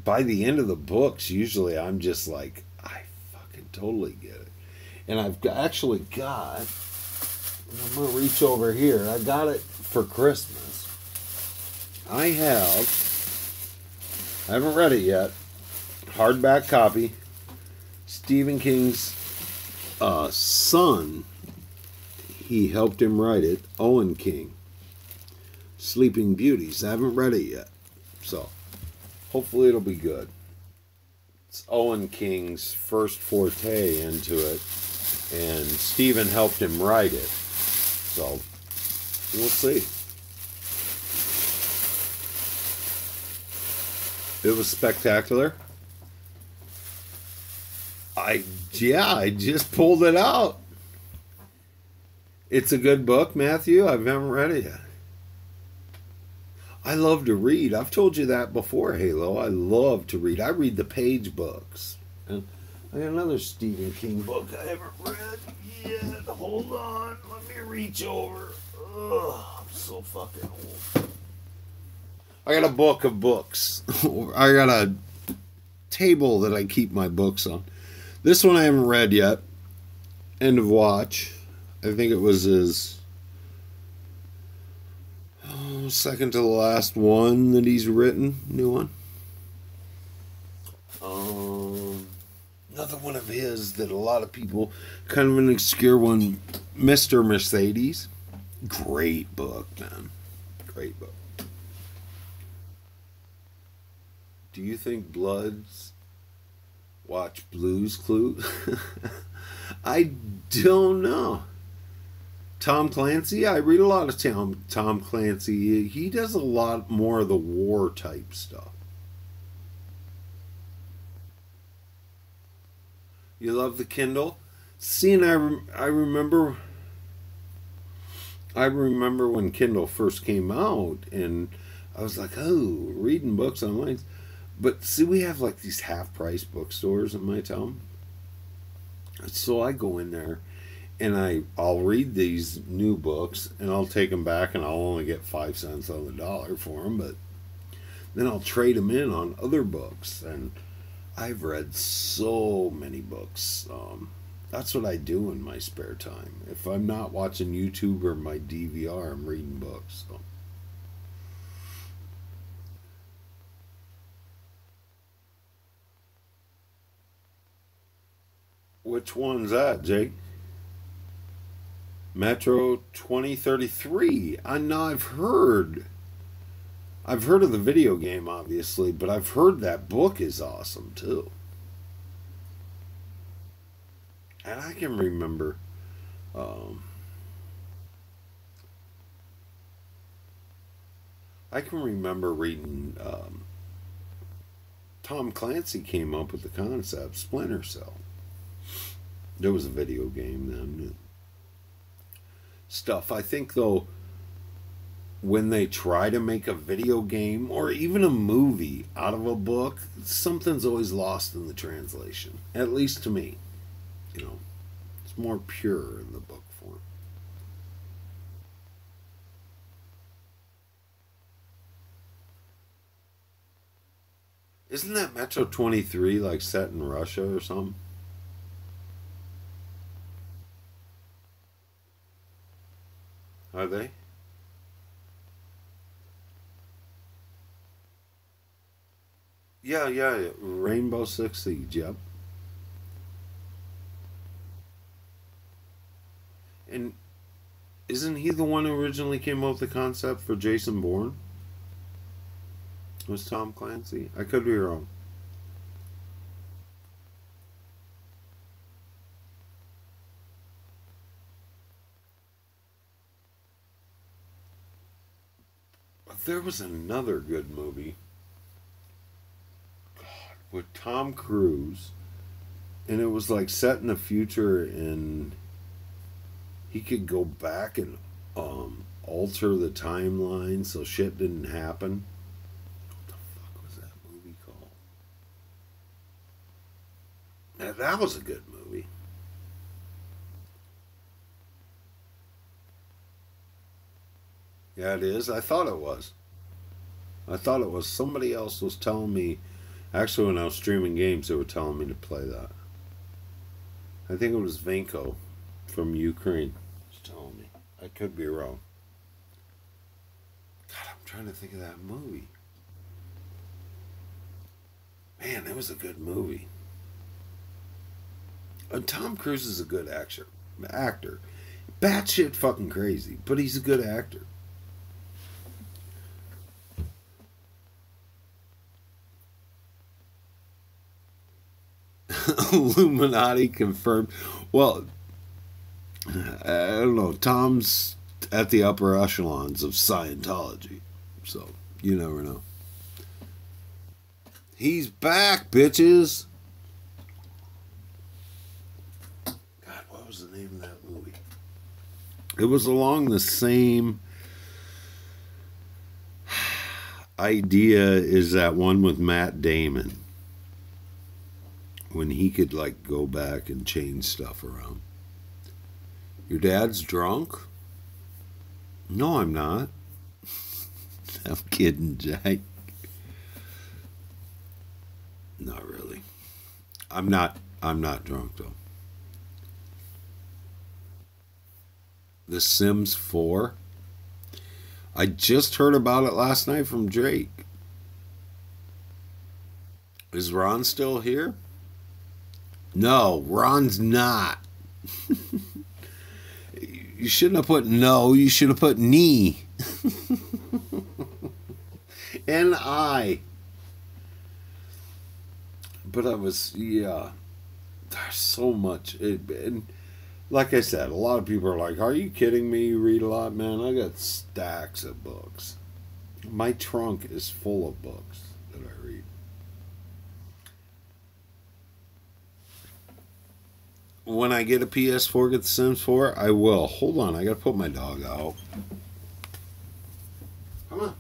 by the end of the books, usually I'm just like, I fucking totally get it. And I've actually got, I'm going to reach over here, I got it for Christmas. I haven't read it yet, hardback copy, Stephen King's son, he helped him write it, Owen King, Sleeping Beauties. I haven't read it yet, so hopefully it'll be good. It's Owen King's first forte into it, and Stephen helped him write it. So we'll see. It was spectacular. I just pulled it out. It's a good book, Matthew. I haven't read it yet. I love to read. I've told you that before, Halo. I love to read. I read the page books. And I got another Stephen King book I haven't read yet. Hold on. Let me reach over. Ugh, I'm so fucking old. I got a book of books. I got a table that I keep my books on. This one I haven't read yet. End of Watch. I think it was his second to the last one that he's written. New one. Another one of his that a lot of people, kind of an obscure one, Mr. Mercedes. Great book, man. Great book. Do you think Bloods watch Blue's Clues? I don't know. Tom Clancy, I read a lot of Tom Clancy. He does a lot more of the war type stuff. You love the Kindle? See, and I remember when Kindle first came out, and I was like, oh, reading books online. But see, we have like these half-price bookstores in my town. So I go in there, and I'll read these new books, and I'll take them back, and I'll only get 5 cents on the dollar for them. But then I'll trade them in on other books, and I've read so many books. That's what I do in my spare time. If I'm not watching YouTube or my DVR, I'm reading books. So. Which one's that, Jake? Metro 2033. I know I've heard of the video game, obviously, but I've heard that book is awesome too. And I can remember reading Tom Clancy came up with the concept Splinter Cell. There was a video game then. Stuff. I think, though, when they try to make a video game or even a movie out of a book, something's always lost in the translation. At least to me. You know, it's more pure in the book form. Isn't that Metro 23 like set in Russia or something? Are they? Yeah. Rainbow Six Siege, yep. And isn't he the one who originally came up with the concept for Jason Bourne? Was Tom Clancy? I could be wrong. But there was another good movie with Tom Cruise, and it was like set in the future, and he could go back and alter the timeline so shit didn't happen. What the fuck was that movie called? Now, that was a good movie. Yeah, it is. I thought it was. I thought it was. Somebody else was telling me. Actually, when I was streaming games, they were telling me to play that. I think it was Venko from Ukraine was telling me. I could be wrong. God, I'm trying to think of that movie. Man, that was a good movie. And Tom Cruise is a good actor. Batshit fucking crazy, but he's a good actor. Illuminati confirmed. Well, I don't know. Tom's at the upper echelons of Scientology. So, you never know. He's back, bitches. God, what was the name of that movie? It was along the same idea as that one with Matt Damon. When he could, like, go back and change stuff around. Your dad's drunk? No, I'm not. I'm kidding, Jack. Not really. I'm not drunk, though. The Sims 4? I just heard about it last night from Drake. Is Ron still here? No, Ron's not. You shouldn't have put no, you should have put knee. N-I. But I was, yeah. There's so much. And like I said, a lot of people are like, are you kidding me? You read a lot, man. I got stacks of books. My trunk is full of books that I read. When I get a PS4, get The Sims 4, I will. Hold on, I gotta put my dog out. Come on.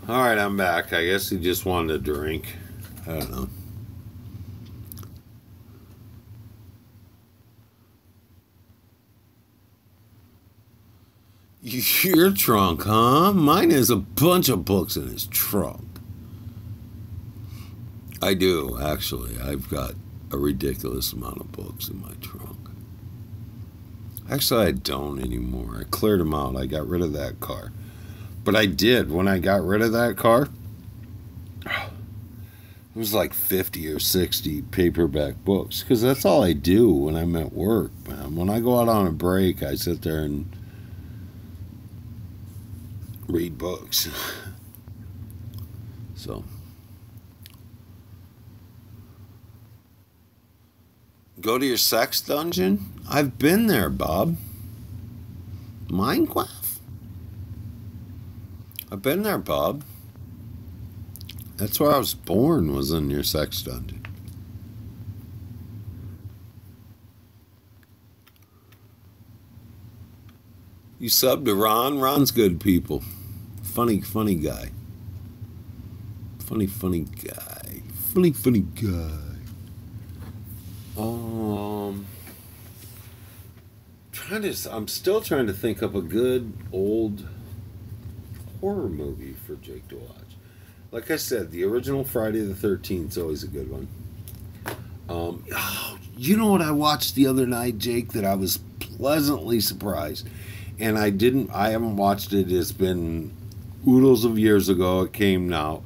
Alright, I'm back. I guess he just wanted a drink. I don't know. Your trunk, huh? Mine has a bunch of books in his trunk. I do, actually. I've got a ridiculous amount of books in my trunk. Actually, I don't anymore. I cleared them out. I got rid of that car. But I did. When I got rid of that car, it was like 50 or 60 paperback books. Because that's all I do when I'm at work, man. When I go out on a break, I sit there and read books. So. Go to your sex dungeon? I've been there, Bob. Minecraft? I've been there, Bob. That's where I was born, was in your sex dungeon. You subbed to Ron? Ron's good people. Funny guy. Funny guy. Funny guy. I'm still trying to think up a good old horror movie for Jake to watch. Like I said, the original Friday the 13th is always a good one. You know what I watched the other night, Jake, that I was pleasantly surprised, and I haven't watched it. It's been oodles of years ago. It came out.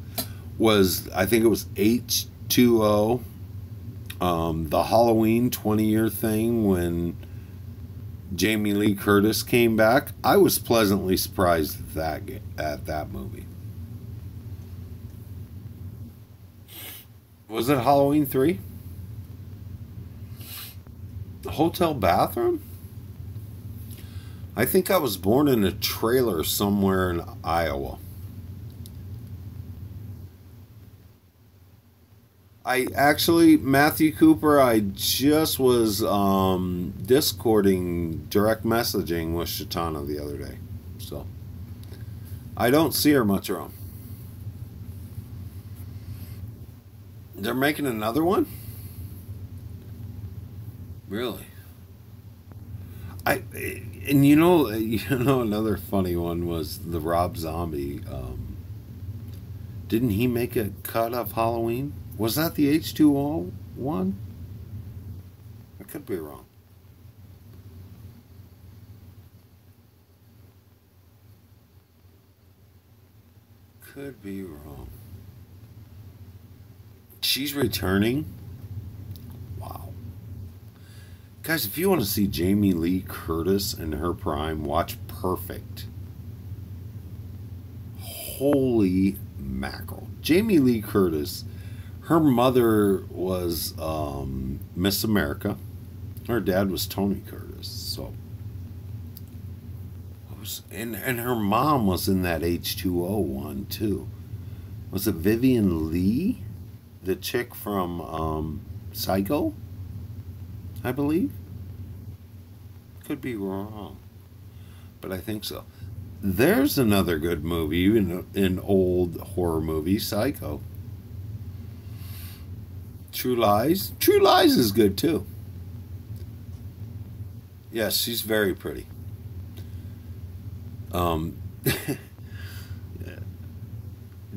I think it was H2O, the Halloween 20-year thing when Jamie Lee Curtis came back. I was pleasantly surprised at that movie. Was it Halloween 3? The hotel bathroom? I think I was born in a trailer somewhere in Iowa. I actually, Matthew Cooper, I just was discording, direct messaging with Shatana the other day. So, I don't see her much around. They're making another one? Really? I and another funny one was the Rob Zombie. Didn't he make a cut of Halloween? Was that the H2O one? I could be wrong. Could be wrong. She's returning? Wow. Guys, if you want to see Jamie Lee Curtis in her prime, watch Perfect. Holy mackerel. Jamie Lee Curtis, her mother was Miss America. Her dad was Tony Curtis. So, and her mom was in that H2O one too. Was it Vivian Lee? The chick from Psycho? I believe. Could be wrong, but I think so. There's another good movie, an old horror movie, Psycho. True Lies. True Lies is good too. Yes, she's very pretty. Um,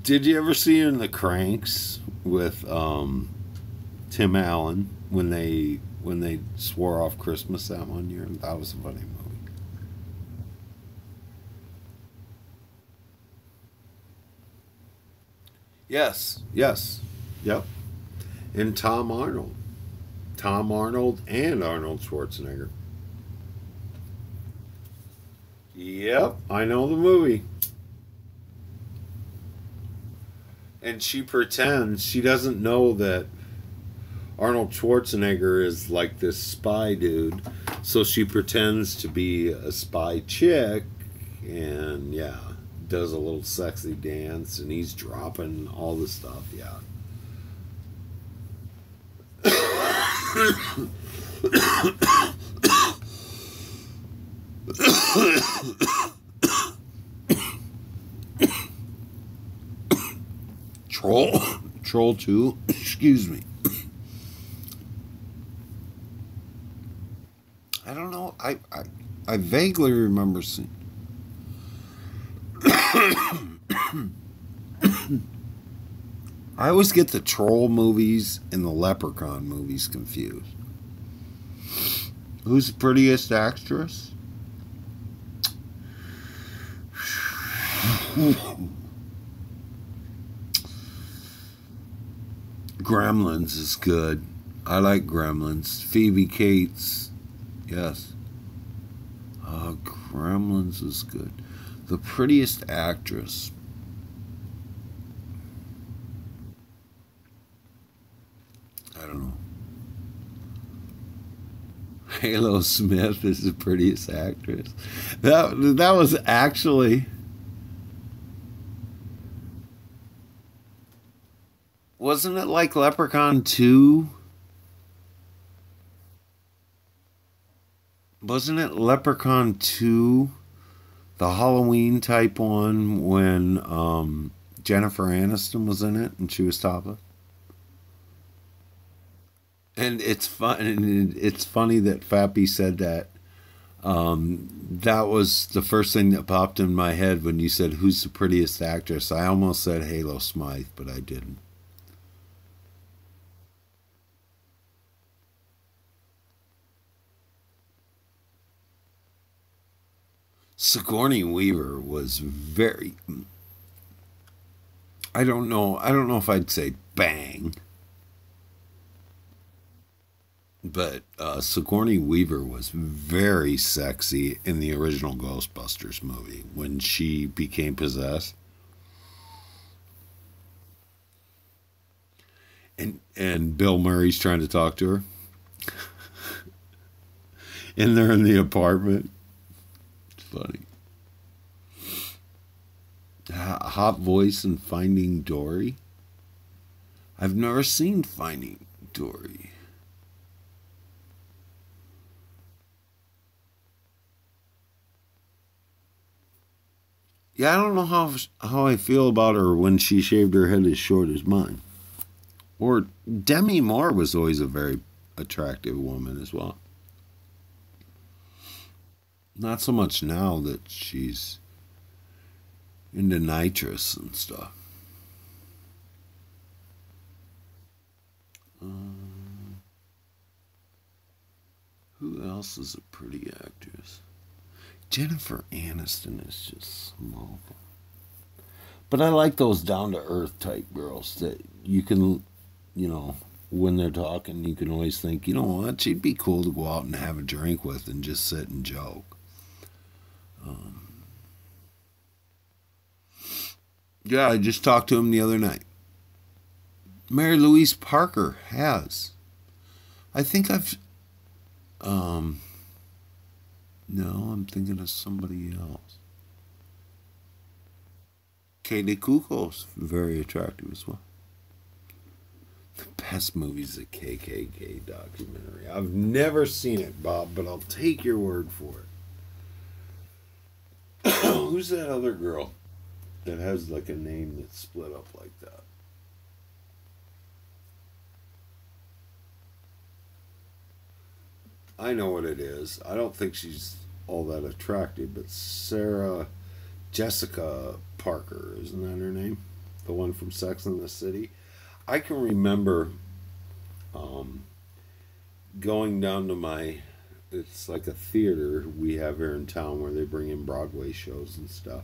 did you ever see her in The Cranks with Tim Allen when they swore off Christmas that one year? That was a funny movie. Yes, yes, yep. And Tom Arnold and Arnold Schwarzenegger. Yep, I know the movie. And she pretends she doesn't know that Arnold Schwarzenegger is like this spy dude. So she pretends to be a spy chick and, yeah, does a little sexy dance and he's dropping all the stuff, yeah. Troll 2, excuse me. I don't know. I vaguely remember seeing. I always get the Troll movies and the Leprechaun movies confused. Who's the prettiest actress? Gremlins is good. I like Gremlins. Phoebe Cates. Yes. Gremlins is good. The prettiest actress. I don't know. Halo Smith is the prettiest actress. That was actually... Wasn't it like Leprechaun 2? Wasn't it Leprechaun 2? The Halloween type one when Jennifer Aniston was in it and she was topless? And it's fun. It's funny that Fappy said that. That was the first thing that popped in my head when you said, "Who's the prettiest actress?" I almost said Halo Smythe, but I didn't. Sigourney Weaver was very. I don't know. I don't know if I'd say bang. But Sigourney Weaver was very sexy in the original Ghostbusters movie when she became possessed. And Bill Murray's trying to talk to her. And they're in the apartment. It's funny. Hot voice and Finding Dory. I've never seen Finding Dory. Yeah, I don't know how I feel about her when she shaved her head as short as mine. Or Demi Moore was always a very attractive woman as well. Not so much now that she's into nitrous and stuff. Who else is a pretty actress? Jennifer Aniston is just small. But I like those down to earth type girls that you can, when they're talking, you can always think, you know what, she'd be cool to go out and have a drink with and just sit and joke. Yeah, I just talked to him the other night. Mary Louise Parker has. I think I've. No, I'm thinking of somebody else. Katie Kuko's very attractive as well. The best movie's a KKK documentary. I've never seen it, Bob, but I'll take your word for it. Who's that other girl that has like a name that's split up like that? I know what it is. I don't think she's all that attractive, but Sarah Jessica Parker, isn't that her name? The one from Sex and the City. I can remember going down to it's like a theater we have here in town where they bring in Broadway shows and stuff,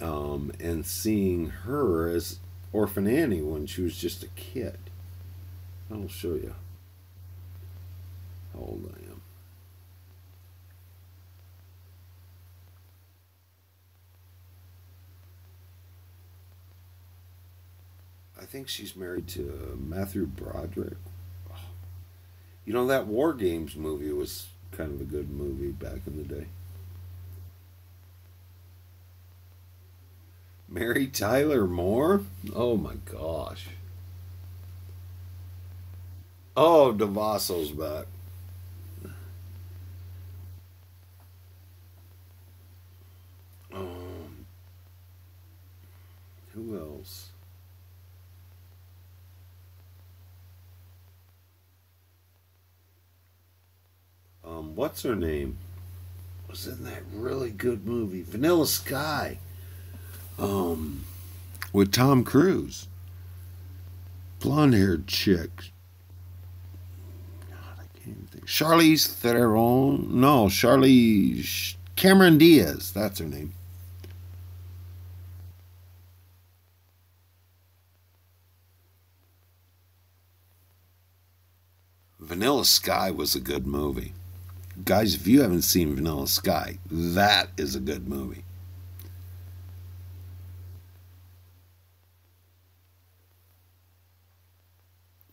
and seeing her as Orphan Annie when she was just a kid. I'll show you how old I am. I think she's married to Matthew Broderick. That War Games movie was kind of a good movie back in the day. Mary Tyler Moore? Oh my gosh. Oh, Devasso's back. Um, who else? What's her name? Was in that really good movie, Vanilla Sky, with Tom Cruise. Blonde-haired chick. God, I can't even think. Charlize Theron? No, Charlize Cameron Diaz. That's her name. Vanilla Sky was a good movie. Guys, if you haven't seen Vanilla Sky, that is a good movie.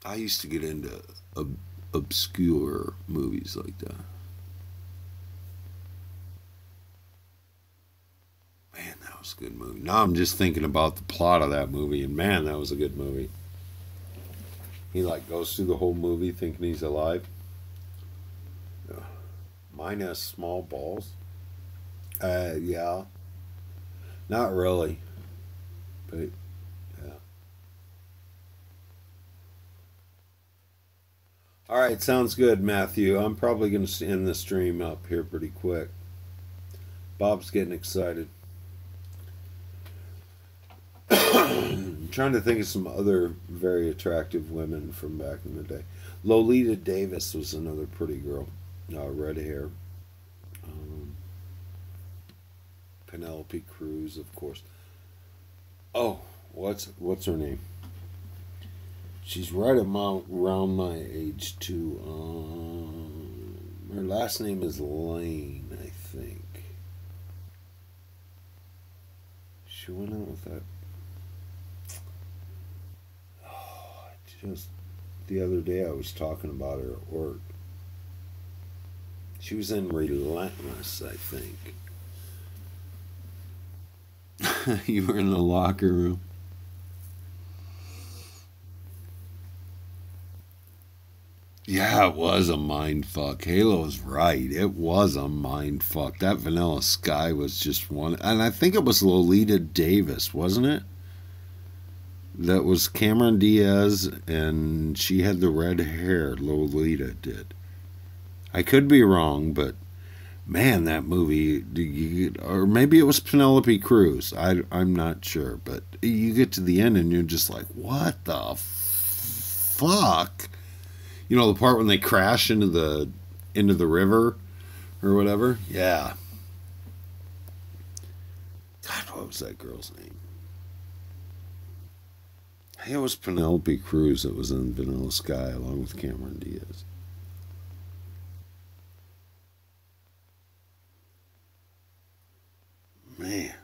I used to get into obscure movies like that. Man, that was a good movie. Now I'm just thinking about the plot of that movie, and man, that was a good movie. He like goes through the whole movie thinking he's alive. Yeah. Mine has small balls. Yeah, not really, but yeah. All right, sounds good, Matthew. I'm probably going to end the stream up here pretty quick. Bob's getting excited. I'm trying to think of some other very attractive women from back in the day. Lolita Davis was another pretty girl. Red hair. Um, Penelope Cruz, of course. Oh, what's her name? She's right around my age too. Her last name is Lane, I think. She went out with that. Oh, just the other day I was talking about her at work. She was in Relentless, I think. You were in the locker room. Yeah, it was a mind fuck. Halo's right. It was a mind fuck. That Vanilla Sky was just one. And I think it was Lolita Davis, wasn't it? That was Cameron Diaz, and she had the red hair. Lolita did. I could be wrong, but man, that movie. Or maybe it was Penelope Cruz. I'm not sure. But you get to the end, and you're just like, what the fuck? You know the part when they crash into the river or whatever? Yeah. God, what was that girl's name? Hey, it was Penelope Cruz that was in Vanilla Sky along with Cameron Diaz. Man.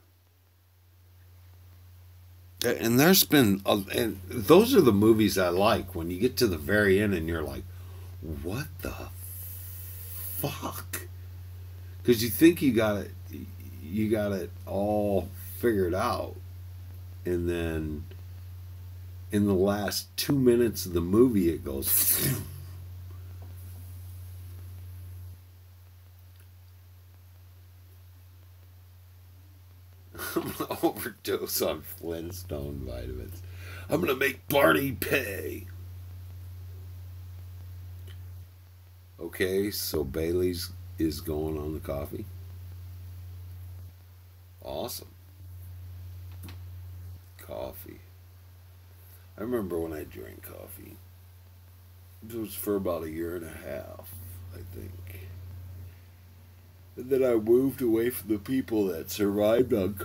And there's been, and those are the movies I like when you get to the very end and you're like, what the fuck? Because you think you got it all figured out, and then in the last 2 minutes of the movie, it goes. I'm gonna overdose on Flintstone vitamins. I'm gonna make Barney pay. Okay, so Bailey's is going on the coffee. Awesome. Coffee. I remember when I drank coffee. It was for about a year and a half, I think. And then I moved away from the people that survived on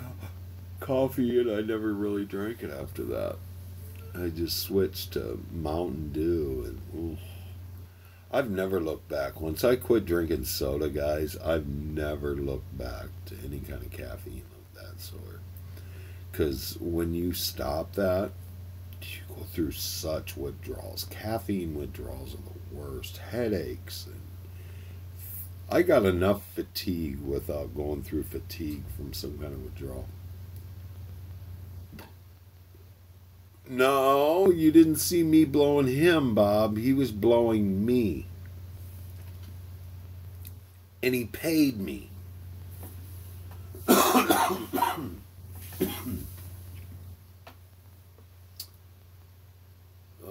coffee, and I never really drank it after that. I just switched to Mountain Dew, and oof, I've never looked back. Once I quit drinking soda, guys, I've never looked back to any kind of caffeine of that sort. Because when you stop that, you go through such withdrawals. Caffeine withdrawals are the worst. Headaches. And I got enough fatigue without going through fatigue from some kind of withdrawal. No, you didn't see me blowing him, Bob. He was blowing me. And he paid me.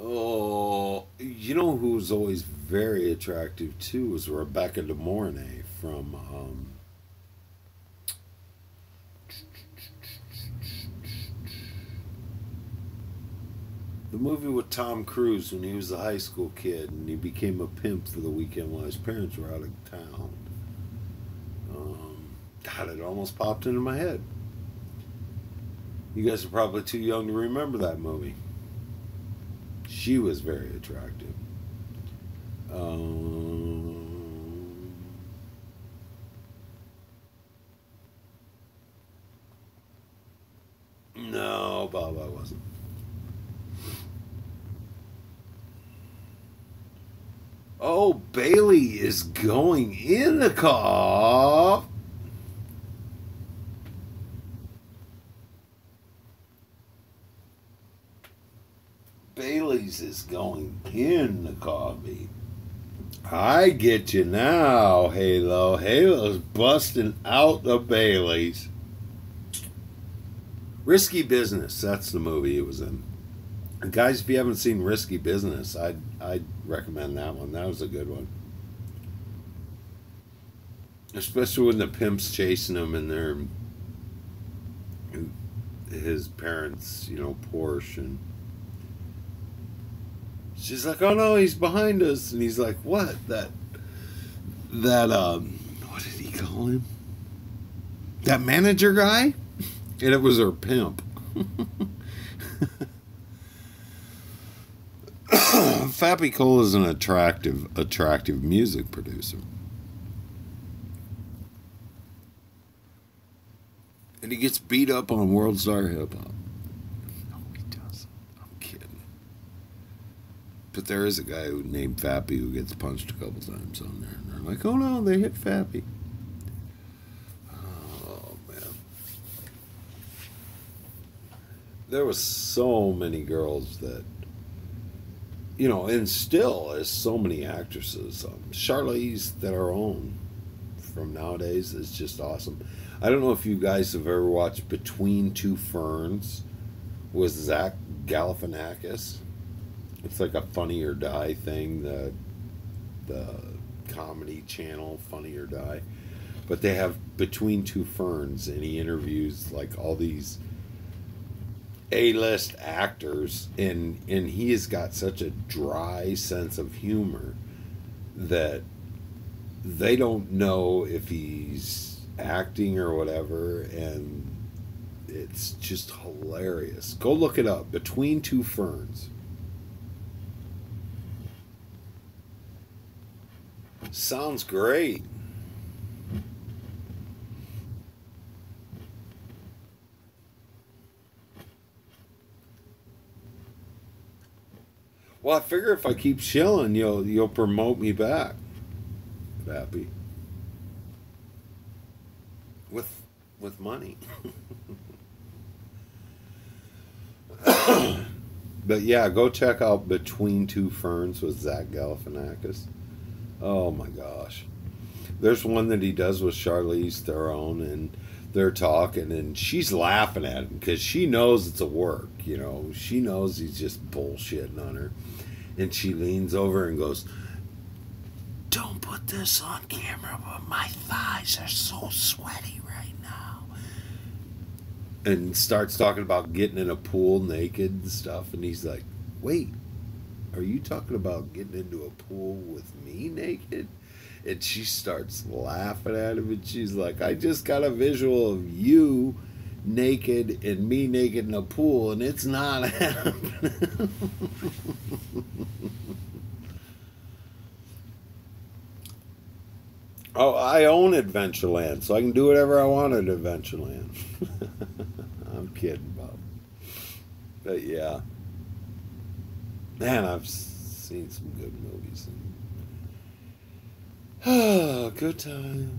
Oh, you know who's always very attractive too is Rebecca De Mornay from the movie with Tom Cruise when he was a high school kid and he became a pimp for the weekend while his parents were out of town. God, it almost popped into my head. You guys are probably too young to remember that movie. She was very attractive. No, Bob, I wasn't. Oh, Bailey is going in the car. Bailey's is going in the coffee. I get you now, Halo. Halo's busting out the Baileys. Risky Business. That's the movie it was in. And guys, if you haven't seen Risky Business, I'd recommend that one. That was a good one. Especially when the pimp's chasing him and they're his parents, Porsche, and she's like, "Oh no, he's behind us," and he's like, "What? What did he call him? That manager guy?" And it was her pimp. Fappy Cole is an attractive music producer. And he gets beat up on World Star Hip Hop. No, he doesn't. I'm kidding. But there is a guy named Fappy who gets punched a couple times on there. And they're like, oh no, they hit Fappy. Oh, man. There was so many girls that, you know, and still, as so many actresses, Charlize Theron from nowadays is just awesome. I don't know if you guys have ever watched Between Two Ferns with Zach Galifianakis. It's like a Funny or Die thing. The comedy channel Funny or Die, but they have Between Two Ferns, and he interviews like all these A-list actors, and he has got such a dry sense of humor that they don't know if he's acting or whatever, and it's just hilarious. Go look it up. Between Two Ferns. Sounds great. Well, I figure if I keep chilling, you'll promote me back, Pappy. With money. But yeah, go check out Between Two Ferns with Zach Galifianakis. Oh my gosh. There's one that he does with Charlize Theron, and they're talking, and she's laughing at him because she knows it's a work, you know. She knows he's just bullshitting on her. And she leans over and goes, "Don't put this on camera, but my thighs are so sweaty right now." And starts talking about getting in a pool naked and stuff. And he's like, "Wait, are you talking about getting into a pool with me naked?" And she starts laughing at him, and she's like, "I just got a visual of you naked and me naked in a pool, and it's not happening." Oh, I own Adventureland, so I can do whatever I want at Adventureland. I'm kidding, Bob. But yeah. Man, I've seen some good movies. Good times.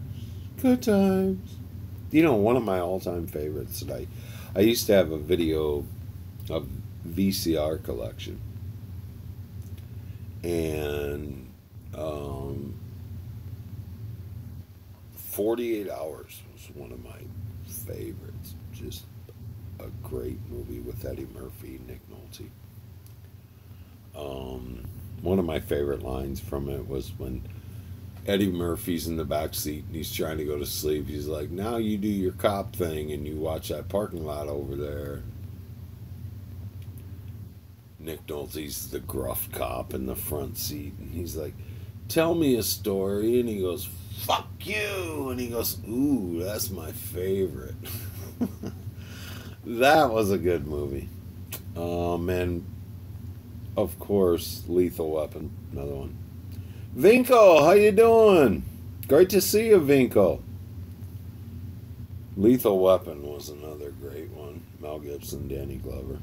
Good times. You know, one of my all-time favorites that I used to have a video of VCR collection. And 48 Hours was one of my favorites. Just a great movie with Eddie Murphy, Nick Nolte. One of my favorite lines from it was when Eddie Murphy's in the back seat and he's trying to go to sleep. He's like, "Now you do your cop thing and you watch that parking lot over there." Nick Nolte's the gruff cop in the front seat, and he's like, "Tell me a story," and he goes, "Fuck you," and he goes, "Ooh, that's my favorite." That was a good movie. And of course, Lethal Weapon, another one. Vinko, how you doing? Great to see you, Vinko. Lethal Weapon was another great one. Mel Gibson, Danny Glover.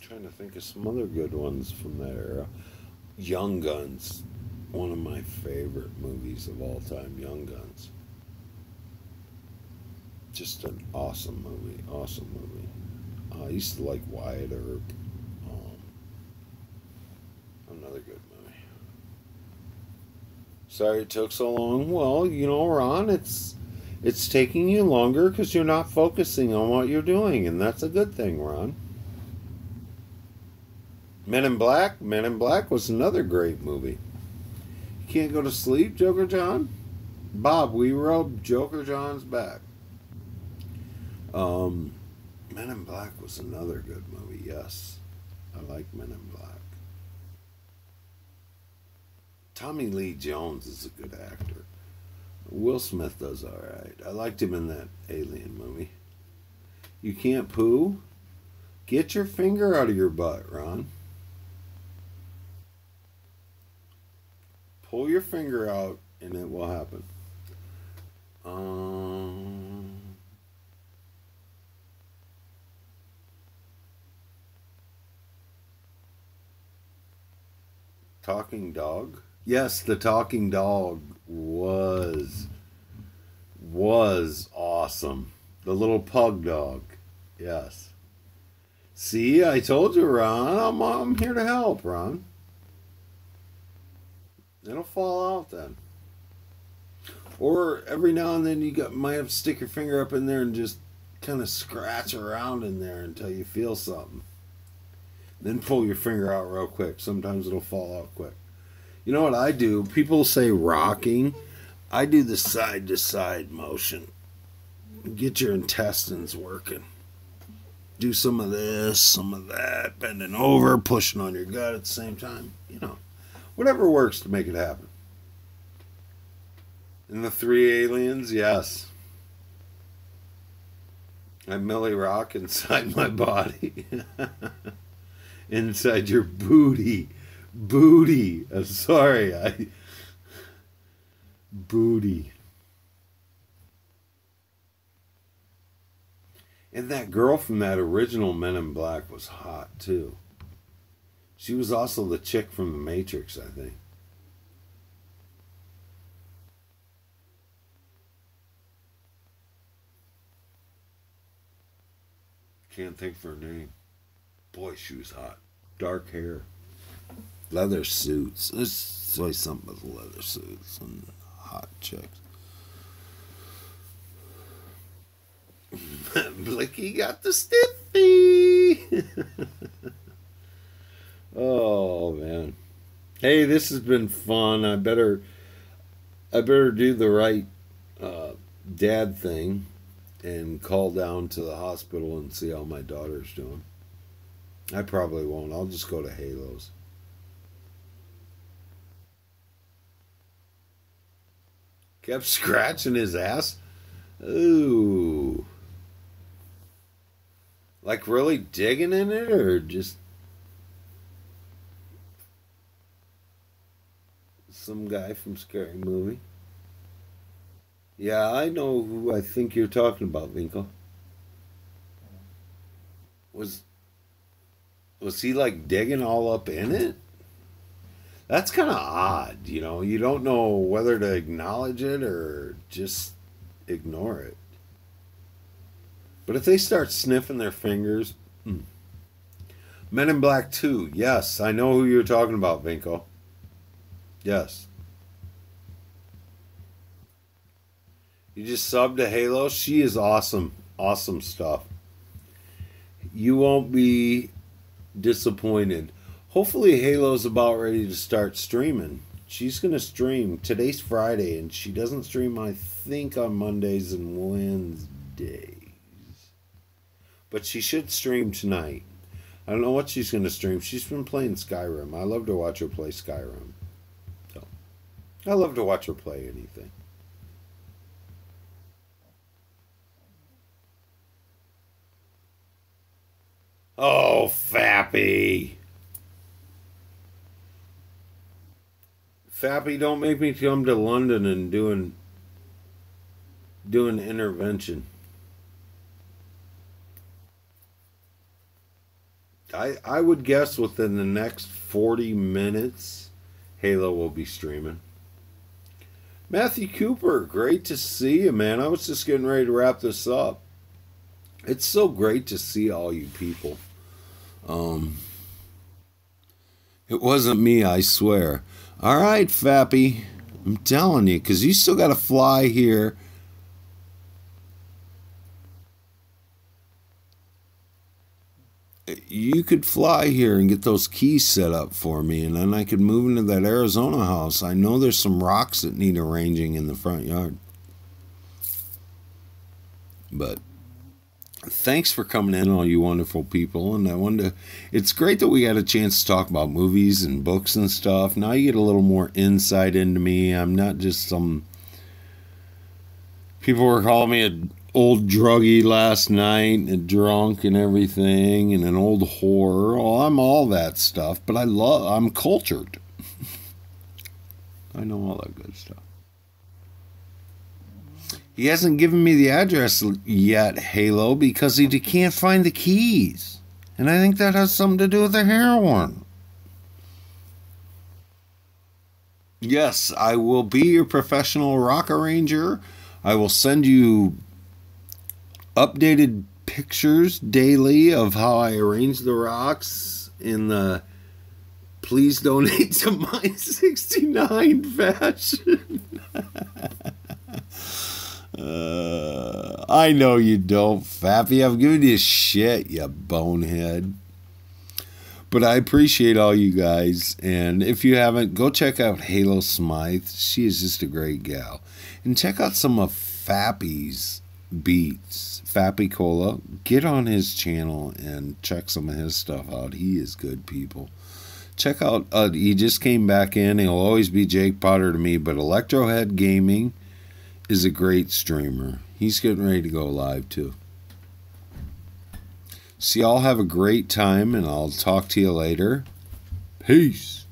Trying to think of some other good ones from that era. Young Guns, one of my favorite movies of all time. Young Guns. Just an awesome movie. Awesome movie. I used to like Wyatt Earp. Another good movie. Sorry it took so long. Well, you know, Ron, it's taking you longer because you're not focusing on what you're doing, and that's a good thing, Ron. Men in Black. Men in Black was another great movie. You can't go to sleep, Joker John? Bob, we rub Joker John's back. Men in Black was another good movie, yes. I like Men in Black. Tommy Lee Jones is a good actor. Will Smith does alright. I liked him in that Alien movie. You can't poo? Get your finger out of your butt, Ron. Pull your finger out and it will happen. Talking Dog? Yes, the Talking Dog was awesome. The little pug dog. Yes. See, I told you, Ron. I'm here to help, Ron. It'll fall out then. Or every now and then might have to stick your finger up in there and just kind of scratch around in there until you feel something. Then pull your finger out real quick. Sometimes it'll fall out quick. You know what I do? People say rocking. I do the side to side motion. Get your intestines working. Do some of this, some of that, bending over, pushing on your gut at the same time. You know, whatever works to make it happen. And the three aliens, yes. I Millie Rock inside my body. Inside your booty. Booty. Sorry, booty. And that girl from that original Men in Black was hot, too. She was also the chick from The Matrix, I think. Can't think of her name. Boy, she was hot. Dark hair. Leather suits. There's always something with leather suits and hot chicks. Blicky got the stiffy. Oh man. Hey, this has been fun. I better do the right dad thing and call down to the hospital and see how my daughter's doing. I probably won't. I'll just go to Halos. Kept scratching his ass. Ooh. Like really digging in it or just some guy from Scary Movie? Yeah, I know who I think you're talking about, Winkle. Was was he like digging all up in it? That's kind of odd, you know. You don't know whether to acknowledge it or just ignore it. But if they start sniffing their fingers, Men in Black 2, yes, I know who you're talking about, Vinko. Yes. You just subbed to Halo. She is awesome. Awesome stuff. You won't be disappointed. Hopefully Halo's about ready to start streaming. She's going to stream. Today's Friday, and she doesn't stream, I think, on Mondays and Wednesdays. But she should stream tonight. I don't know what she's going to stream. She's been playing Skyrim. I love to watch her play Skyrim. So, I love to watch her play anything. Oh, Fappy. Fappy, don't make me come to London and do an intervention. I would guess within the next 40 minutes, Halo will be streaming. Matthew Cooper, great to see you, man. I was just getting ready to wrap this up. It's so great to see all you people. It wasn't me, I swear. All right, Fappy. I'm telling you, because you still got to fly here. You could fly here and get those keys set up for me, and then I could move into that Arizona house. I know there's some rocks that need arranging in the front yard. But thanks for coming in, all you wonderful people. And I wanted to, it's great that we got a chance to talk about movies and books and stuff. Now you get a little more insight into me. I'm not just some, people were calling me an old druggie last night, a drunk and everything, and an old whore. Well, I'm all that stuff, but I'm cultured. I know all that good stuff. He hasn't given me the address yet, Halo, because he can't find the keys. And I think that has something to do with the heroin. Yes, I will be your professional rock arranger. I will send you updated pictures daily of how I arrange the rocks in the please donate to Mine 69 fashion. I know you don't, Fappy. I'm giving you shit, you bonehead. But I appreciate all you guys. And if you haven't, go check out Halo Smythe. She is just a great gal. And check out some of Fappy's beats. Fappy Cola. Get on his channel and check some of his stuff out. He is good, people. Check out, he just came back in. He'll always be Jake Potter to me. But Electrohead Gaming is a great streamer. He's getting ready to go live too. So y'all have a great time, and I'll talk to you later. Peace.